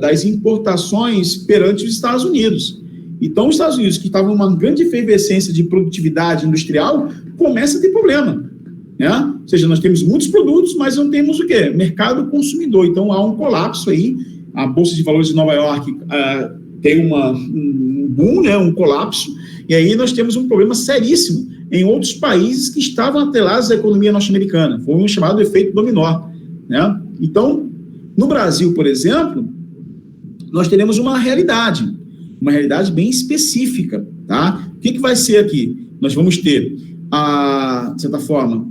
das importações perante os Estados Unidos. Então, os Estados Unidos, que estavam uma grande efervescência de produtividade industrial, começa a ter problema, né? Ou seja, nós temos muitos produtos, mas não temos o quê? Mercado consumidor. Então, há um colapso aí. A Bolsa de Valores de Nova York tem um boom, né, um colapso, e aí nós temos um problema seríssimo em outros países que estavam atrelados à economia norte-americana. Foi um chamado efeito dominó, né? Então, no Brasil, por exemplo, nós teremos uma realidade bem específica, tá? O que vai ser aqui? nós vamos ter, de certa forma,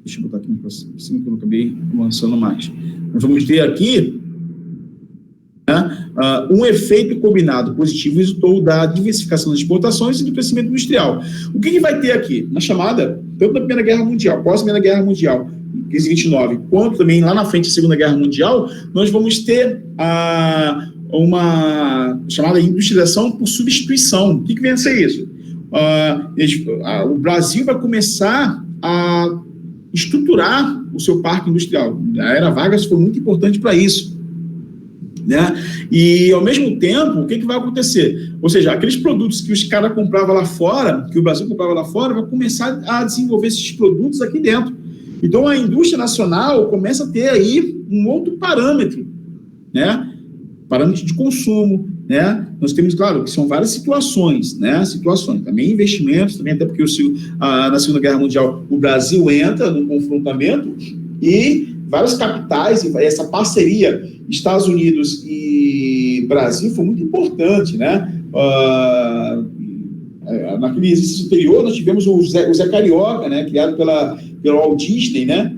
deixa eu botar aqui para cima que eu não acabei avançando mais, nós vamos ter aqui, né, um efeito combinado positivo resultou da diversificação das exportações e do crescimento industrial. O que vai ter aqui? Na chamada, tanto na Primeira Guerra Mundial, pós-Primeira Guerra Mundial, crise 29, quanto também lá na frente da Segunda Guerra Mundial, nós vamos ter uma chamada industrialização por substituição. O que vem a ser isso? O Brasil vai começar a estruturar o seu parque industrial. A Era Vargas foi muito importante para isso, né? E, ao mesmo tempo, o que vai acontecer? Ou seja, aqueles produtos que os caras compravam lá fora, que o Brasil comprava lá fora, vai começar a desenvolver esses produtos aqui dentro. Então, a indústria nacional começa a ter aí um outro parâmetro, né? Parâmetro de consumo, né? Nós temos, claro, que são várias situações, né? Situações, também investimentos, também até porque na Segunda Guerra Mundial o Brasil entra num confrontamento e vários capitais, e essa parceria Estados Unidos e Brasil foi muito importante, né? Naquele exercício anterior, nós tivemos o Zé Carioca, né? Criado pelo Walt Disney, né?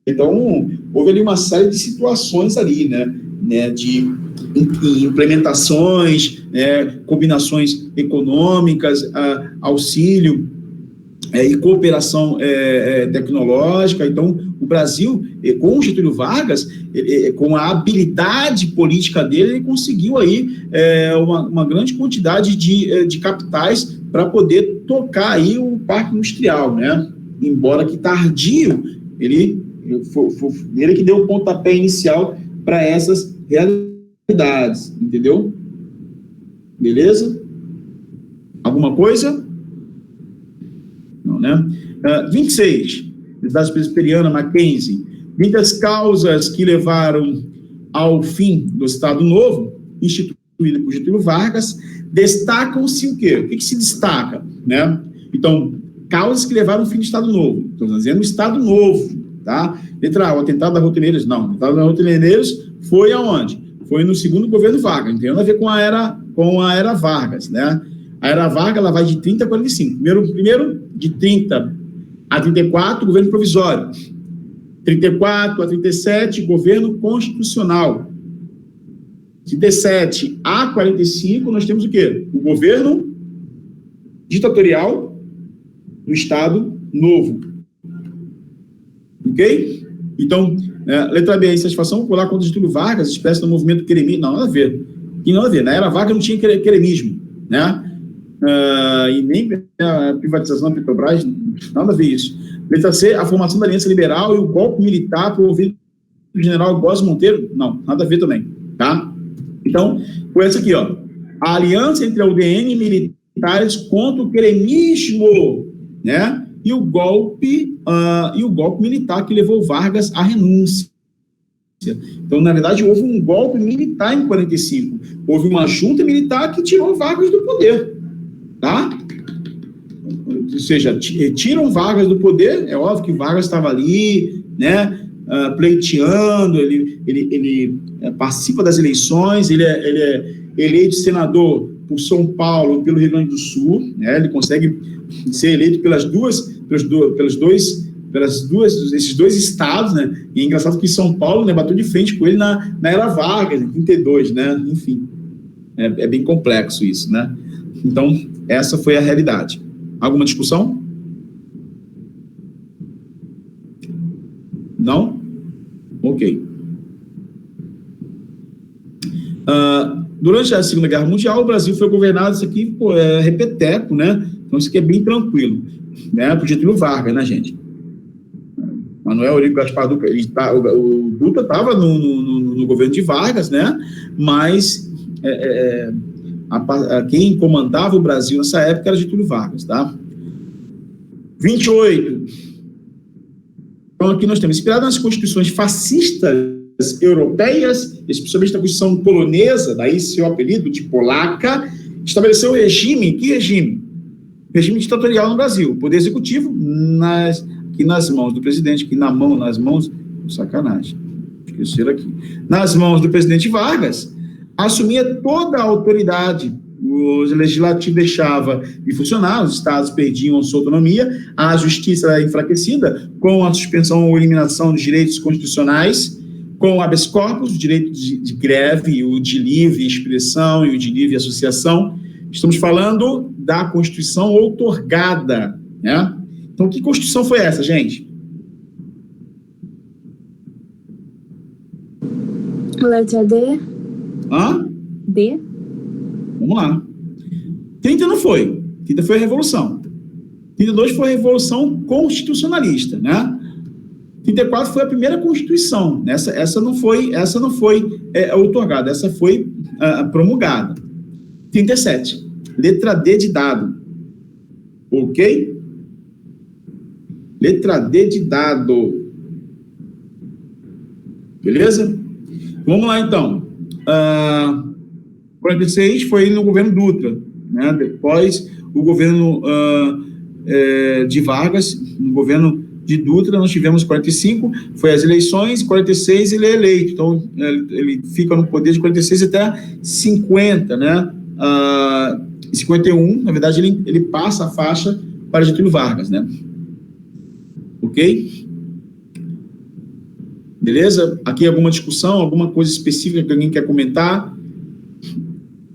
Então, houve ali uma série de situações ali, né? De implementações, combinações econômicas, auxílio e cooperação tecnológica. Então, o Brasil, com o Getúlio Vargas, com a habilidade política dele, ele conseguiu aí uma grande quantidade de capitais para poder tocar aí o parque industrial, né? Embora que tardio, ele que deu o pontapé inicial para essas realidades, entendeu? Beleza? Alguma coisa? Não, né? 26, Universidade Presbiteriana Mackenzie, dentre as causas que levaram ao fim do Estado Novo, instituído por Getúlio Vargas, destacam-se o quê? O que se destaca, né? Então, causas que levaram ao fim do Estado Novo. Estou dizendo o Estado Novo, tá? Letra A, o atentado da Roteleiros. Não, o atentado da Roteleiros foi aonde? Foi no segundo governo Vargas, não tem nada a ver com a era Vargas, né? A era Vargas, ela vai de 30 a 45. Primeiro de 30 a 34, governo provisório. 34 a 37, governo constitucional. 37 a 45, nós temos o quê? O governo ditatorial do Estado Novo. Ok? Então, letra B, insatisfação popular contra Getúlio Vargas, espécie do movimento queremista. Não, nada a ver. E nada a ver. Na era Vargas não tinha queremismo, né? E nem a privatização da Petrobras, nada a ver isso. Letra C, a formação da Aliança Liberal e o golpe militar promovido pelo general Góes Monteiro. Não, nada a ver também, tá? Então, foi essa aqui, ó. A aliança entre a UDN e militares contra o queremismo, né? E o golpe militar que levou Vargas à renúncia. Então, na verdade, houve um golpe militar em 45. Houve uma junta militar que tirou Vargas do poder, tá? Ou seja, tiram Vargas do poder, é óbvio que Vargas estava ali, né, pleiteando, ele participa das eleições, ele é eleito senador por São Paulo e pelo Rio Grande do Sul, né, ele consegue ser eleito esses dois estados, né? E é engraçado que São Paulo, né, bateu de frente com ele na era Vargas, em 32, né? Enfim, é bem complexo isso, né? Então, essa foi a realidade. Alguma discussão? Não? Ok. Durante a Segunda Guerra Mundial, o Brasil foi governado, isso aqui, repeteco, né? Então, isso aqui é bem tranquilo, né? Por Getúlio Vargas, né, gente? Manuel Eurico Gaspar Dutra, o Dutra estava no governo de Vargas, né? Mas quem comandava o Brasil nessa época era Getúlio Vargas, tá? 28. Então, aqui nós temos, inspirado nas constituições fascistas europeias, especialmente na Constituição polonesa, daí seu apelido de polaca, estabeleceu o regime, que regime? Regime ditatorial no Brasil, o poder executivo aqui nas mãos do presidente, sacanagem, esqueceram aqui, nas mãos do presidente Vargas, assumia toda a autoridade o legislativo deixava de funcionar, os estados perdiam a sua autonomia, a justiça era enfraquecida com a suspensão ou eliminação dos direitos constitucionais, com o habeas corpus, o direito de greve, o de livre expressão e o de livre associação. Estamos falando da Constituição outorgada, né? Então, que Constituição foi essa, gente? Letra D. Hã? D. Vamos lá. 30 não foi. 30 foi a Revolução. 32 foi a Revolução Constitucionalista, né? 34 foi a primeira Constituição. Essa não foi outorgada, essa foi promulgada. 37. Letra D de dado. Ok? Letra D de dado. Beleza? Vamos lá, então. 46 foi no governo Dutra, né? Depois, o governo de Vargas, no governo de Dutra, nós tivemos 45, foi as eleições, 46 ele é eleito, então ele fica no poder de 46 até 50, né? 51, na verdade, ele passa a faixa para Getúlio Vargas, né? Ok? Beleza? Aqui alguma discussão, alguma coisa específica que alguém quer comentar?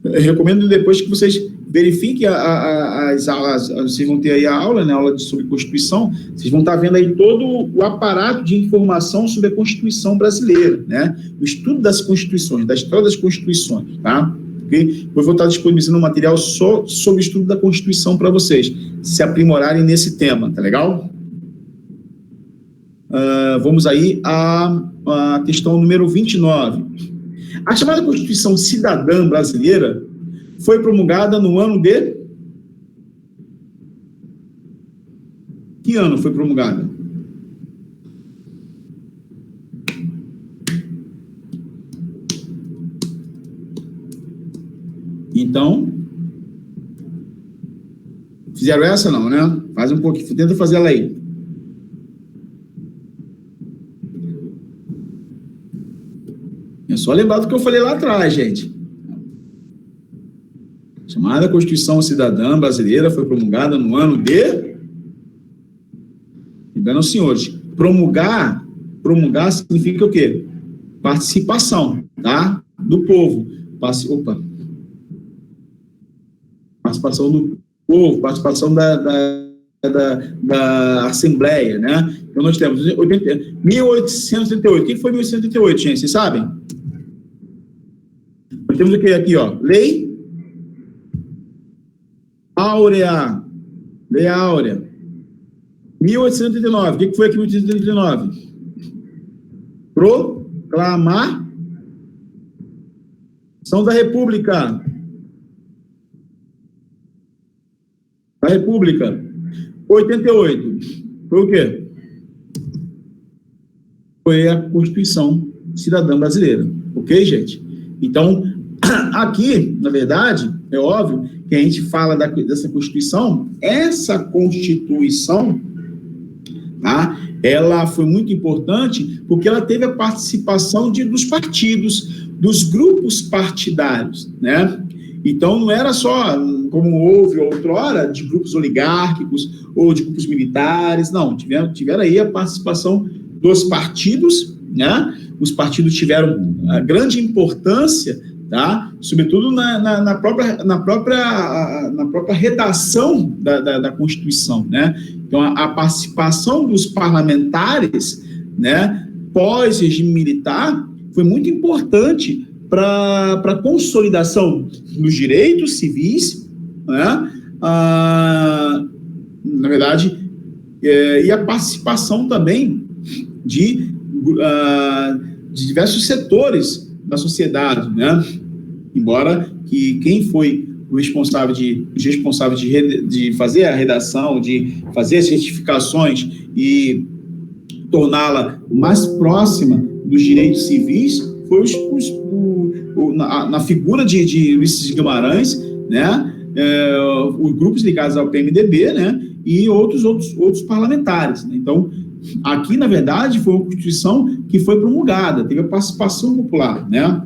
Eu recomendo depois que vocês verifiquem as aulas, vocês vão ter aí a aula, né, aula sobre Constituição, vocês vão estar vendo aí todo o aparato de informação sobre a Constituição brasileira, né, o estudo das Constituições, da história das Constituições, tá? Okay? Eu vou estar disponibilizando um material só sobre o estudo da Constituição para vocês se aprimorarem nesse tema, tá legal? Vamos aí à questão número 29. A chamada Constituição Cidadã Brasileira foi promulgada no ano de... Que ano foi promulgada? Então, fizeram essa não, né? Faz um pouquinho, tenta fazer ela aí. É só lembrar do que eu falei lá atrás, gente. A chamada Constituição Cidadã Brasileira foi promulgada no ano de... Lembrando, senhores, promulgar significa o quê? Participação, tá? Do povo. Participação do povo, participação da Assembleia, né? Então, nós temos 1838. O que foi 1838, gente? Vocês sabem? Nós temos o que aqui, ó? Lei Áurea. Lei Áurea. 1839. O que foi aqui em 1839? Proclamação da República. Da República. 88. Foi o quê? Foi a Constituição Cidadã Brasileira. Ok, gente? Então, aqui, na verdade, é óbvio que a gente fala dessa Constituição, essa Constituição, tá? Ela foi muito importante porque ela teve a participação dos partidos, dos grupos partidários, né? Então, não era só, como houve outrora, de grupos oligárquicos ou de grupos militares, não, tiveram aí a participação dos partidos, né? Os partidos tiveram a grande importância, tá? Sobretudo na própria redação da Constituição, né? Então, a participação dos parlamentares, né, pós-regime militar, foi muito importante para a consolidação dos direitos civis, né? Na verdade, e a participação também de diversos setores da sociedade, né? Embora que quem foi o responsável de fazer a redação, de fazer as certificações e torná-la mais próxima dos direitos civis foi na figura de Ulisses Guimarães, né? Os grupos ligados ao PMDB, né? E outros parlamentares, né? Então, aqui, na verdade, foi uma Constituição que foi promulgada, teve a participação popular, né?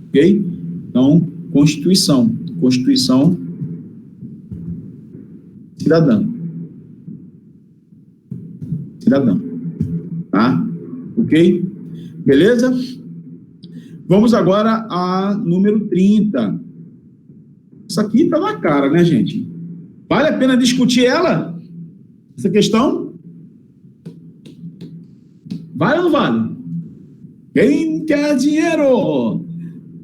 Ok? Então, Constituição. Constituição cidadã. Tá? Ok? Beleza? Vamos agora a número 30. Isso aqui tá na cara, né, gente? Vale a pena discutir ela? Essa questão? Vale ou não vale? Quem quer dinheiro?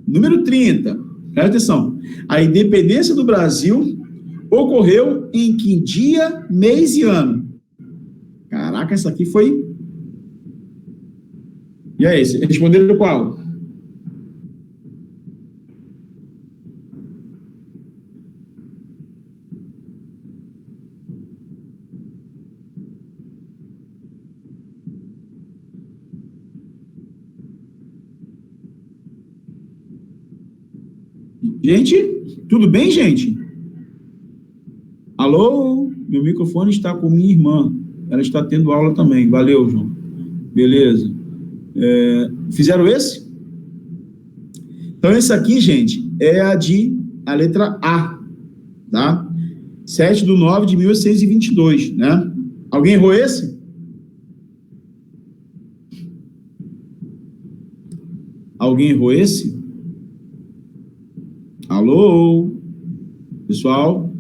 Número 30. Presta atenção. A independência do Brasil ocorreu em que dia, mês e ano? Caraca, essa aqui foi... E aí, responderam qual? Gente, tudo bem, gente? Alô? Meu microfone está com minha irmã. Ela está tendo aula também. Valeu, João. Beleza. Fizeram esse? Então, esse aqui, gente, é a letra A, tá? 7/9/1822, né? Alguém errou esse? Alguém errou esse? Alô? Pessoal?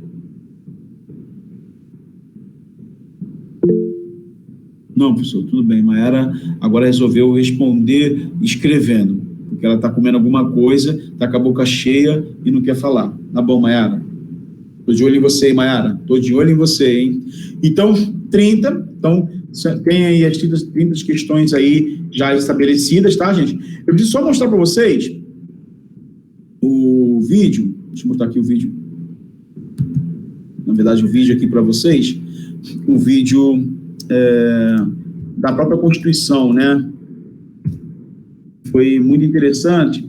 Não, professor, tudo bem. Maiara agora resolveu responder escrevendo, porque ela está comendo alguma coisa, está com a boca cheia e não quer falar. Tá bom, Maiara? Estou de olho em você, hein, Maiara? Estou de olho em você, hein? Então, 30. Então, tem aí as 30 questões aí já estabelecidas, tá, gente? Eu preciso só mostrar para vocês o vídeo. Deixa eu botar aqui o vídeo. Na verdade, o vídeo aqui para vocês. O vídeo... da própria Constituição, né? Foi muito interessante.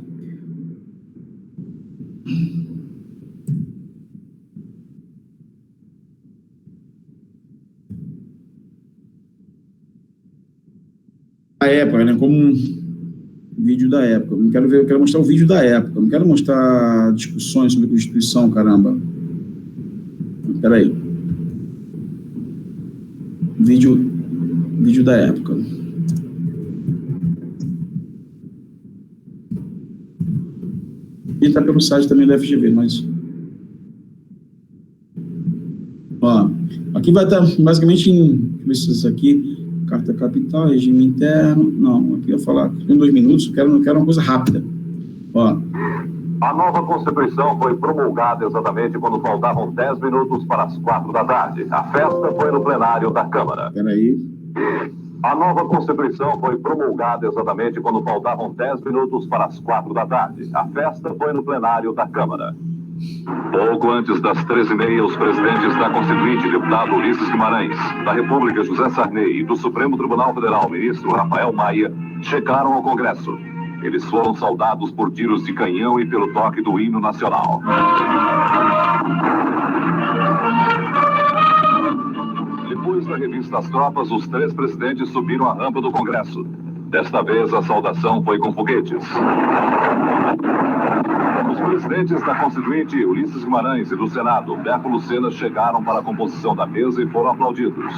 A época, né? Como um vídeo da época. Não quero ver, eu quero mostrar o vídeo da época. Não quero mostrar discussões sobre a Constituição, caramba. Espera aí. Vídeo da época. E está pelo site também da FGV, mas... Ó, aqui vai estar basicamente em... Deixa eu ver se isso aqui... Carta capital, regime interno... Não, aqui eu vou falar em 2 minutos, eu quero uma coisa rápida. Ó... A nova Constituição foi promulgada exatamente quando faltavam 10 minutos para as 4 da tarde. A festa foi no plenário da Câmara. Peraí. A nova Constituição foi promulgada exatamente quando faltavam 10 minutos para as 4 da tarde. A festa foi no plenário da Câmara. Pouco antes das 13h30, os presidentes da Constituinte, deputado Ulisses Guimarães, da República José Sarney e do Supremo Tribunal Federal, ministro Rafael Maia, chegaram ao Congresso. Eles foram saudados por tiros de canhão e pelo toque do hino nacional. Depois da revista As Tropas, os 3 presidentes subiram a rampa do Congresso. Desta vez, a saudação foi com foguetes. Os presidentes da Constituinte, Ulisses Guimarães, e do Senado, Beco Lucena, chegaram para a composição da mesa e foram aplaudidos.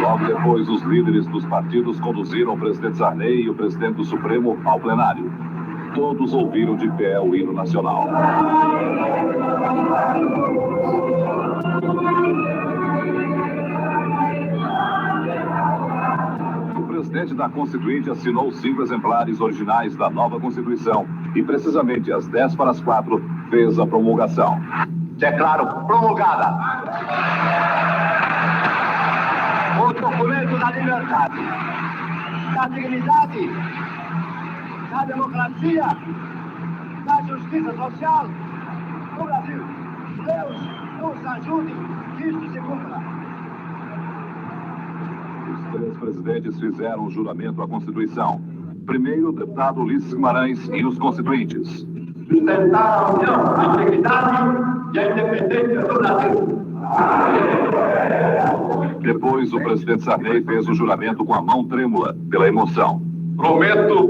Logo depois, os líderes dos partidos conduziram o presidente Sarney e o presidente do Supremo ao plenário. Todos ouviram de pé o hino nacional. O presidente da Constituinte assinou 5 exemplares originais da nova Constituição e, precisamente às 3:45, fez a promulgação. Declaro promulgada o documento da liberdade, da dignidade, da democracia, da justiça social no Brasil. Deus nos ajude que isso se cumpra. Os 3 presidentes fizeram o juramento à Constituição. Primeiro, o deputado Ulisses Guimarães e os constituintes. Sustentar a união, a integridade e a independência do Brasil. Depois, o presidente Sarney fez o juramento com a mão trêmula, pela emoção. Prometo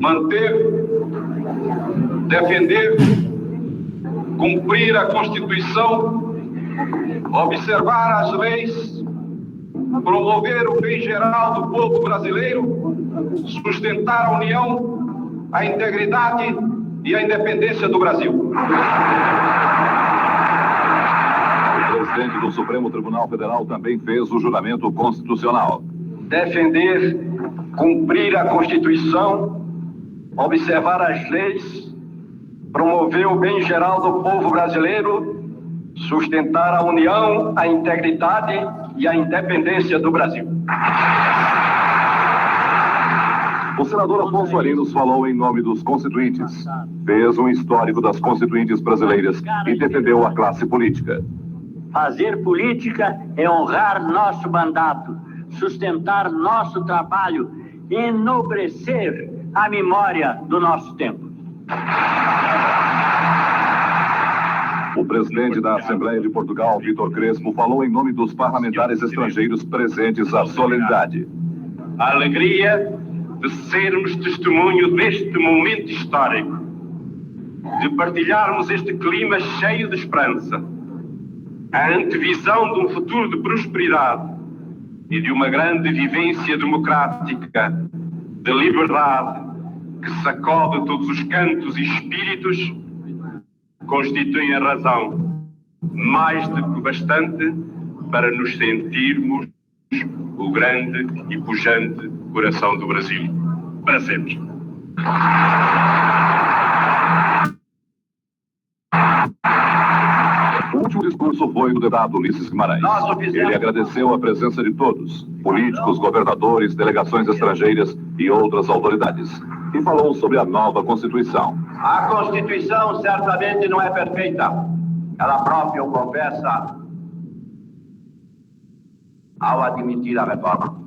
manter, defender, cumprir a Constituição, observar as leis, promover o bem geral do povo brasileiro, sustentar a união, a integridade e a independência do Brasil. O presidente do Supremo Tribunal Federal também fez o juramento constitucional. Defender, cumprir a Constituição, observar as leis, promover o bem geral do povo brasileiro, sustentar a união, a integridade e a independência do Brasil. O senador Afonso Arinos falou em nome dos constituintes, fez um histórico das constituintes brasileiras e defendeu a classe política. Fazer política é honrar nosso mandato, sustentar nosso trabalho e enobrecer a memória do nosso tempo. O presidente da Assembleia de Portugal, Vítor Crespo, falou em nome dos parlamentares estrangeiros presentes à solenidade. A alegria de sermos testemunho deste momento histórico, de partilharmos este clima cheio de esperança, a antevisão de um futuro de prosperidade e de uma grande vivência democrática, de liberdade, que sacode todos os cantos e espíritos, constituem a razão mais do que bastante para nos sentirmos o grande e pujante coração do Brasil, para sempre. O último discurso foi do deputado Ulisses Guimarães. Ele agradeceu a presença de todos, políticos, governadores, delegações estrangeiras e outras autoridades, e falou sobre a nova Constituição. A Constituição certamente não é perfeita. Ela própria o confessa ao admitir a reforma.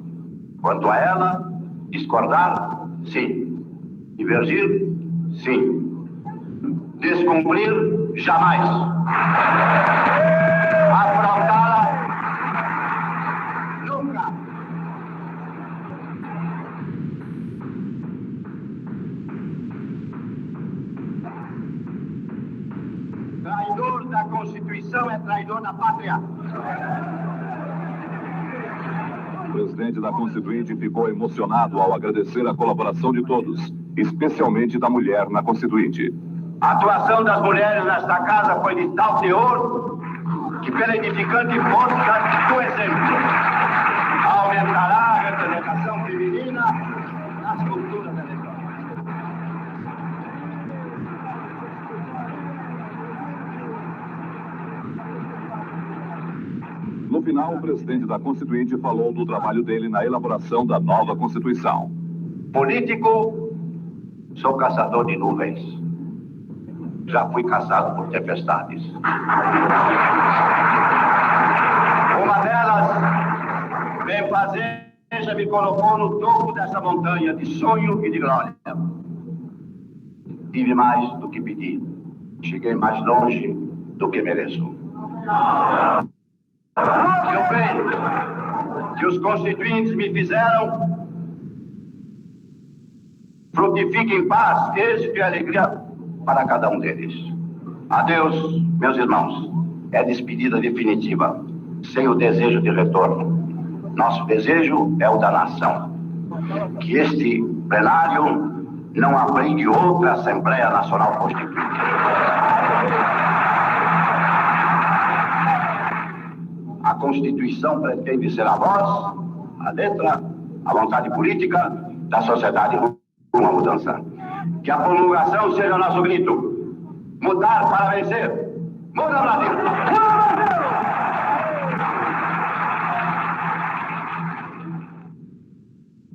Quanto a ela, discordar, sim. Divergir, sim. Descumprir, jamais. Afrontá-la, nunca. Traidor da Constituição é traidor da pátria. O presidente da Constituinte ficou emocionado ao agradecer a colaboração de todos, especialmente da mulher na Constituinte. A atuação das mulheres nesta casa foi de tal teor que, pela edificante força do exemplo, aumentará a representação feminina nas culturas eleitorais. No final, o presidente da Constituinte falou do trabalho dele na elaboração da nova Constituição. Político, sou caçador de nuvens. Já fui caçado por tempestades. Uma delas, bem fazer, me colocou no topo dessa montanha de sonho e de glória. Tive mais do que pedi. Cheguei mais longe do que mereço. Que o bem que os constituintes me fizeram frutifique em paz, êxito e alegria para cada um deles. Adeus, meus irmãos. É despedida definitiva, sem o desejo de retorno. Nosso desejo é o da nação. Que este plenário não abrigue outra Assembleia Nacional Constituinte. A Constituição pretende ser a voz, a letra, a vontade política da sociedade rumo à mudança. Que a promulgação seja nosso grito. Mudar para vencer. Muda, Brasil! Muda, Brasil!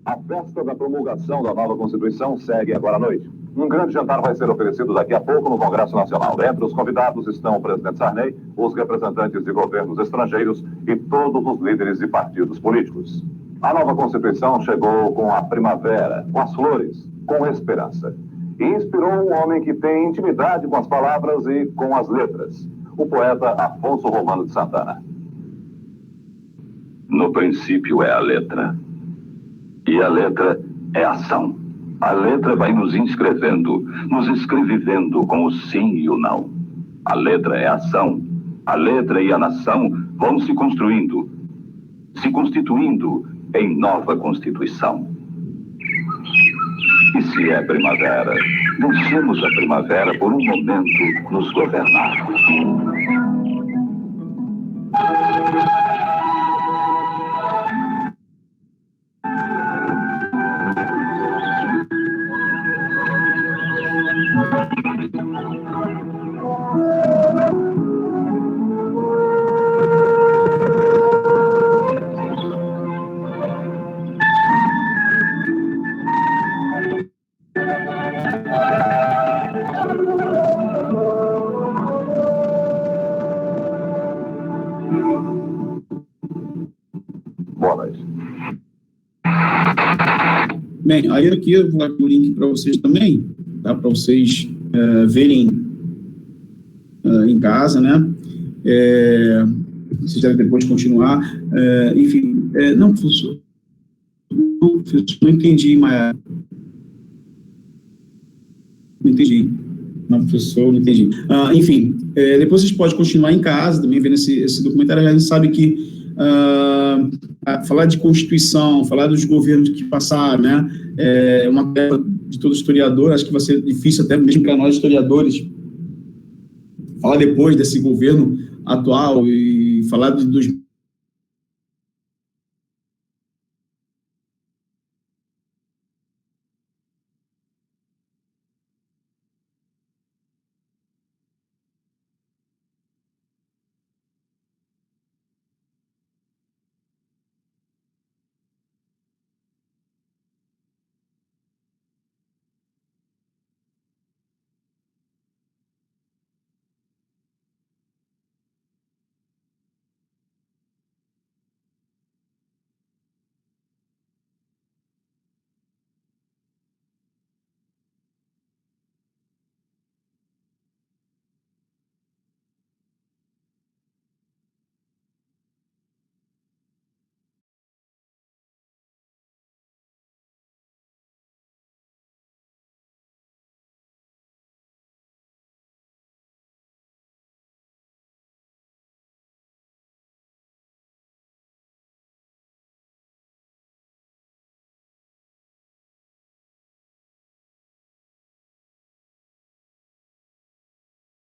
A festa da promulgação da nova Constituição segue agora à noite. Um grande jantar vai ser oferecido daqui a pouco no Congresso Nacional. Entre os convidados estão o presidente Sarney, os representantes de governos estrangeiros e todos os líderes de partidos políticos. A nova Constituição chegou com a primavera, com as flores, com esperança. E inspirou um homem que tem intimidade com as palavras e com as letras, o poeta Afonso Romano de Santana. No princípio é a letra, e a letra é ação. A letra vai nos inscrevendo, nos escrevivendo com o sim e o não. A letra é ação. A letra e a nação vão se construindo, se constituindo em nova Constituição. E se é primavera, deixemos a primavera por um momento nos governar. Bem, aí aqui eu vou dar o link para vocês também, tá? Para vocês verem em casa, né? Vocês devem depois continuar. Enfim, não, professor, não entendi, Maia. Não entendi. Não, professor, não entendi. Enfim, depois vocês podem continuar em casa, também vendo esse documentário. A gente sabe que falar de Constituição, falar dos governos que passaram, né, é uma tarefa de todo historiador. Acho que vai ser difícil até mesmo para nós historiadores falar depois desse governo atual e falar de 2000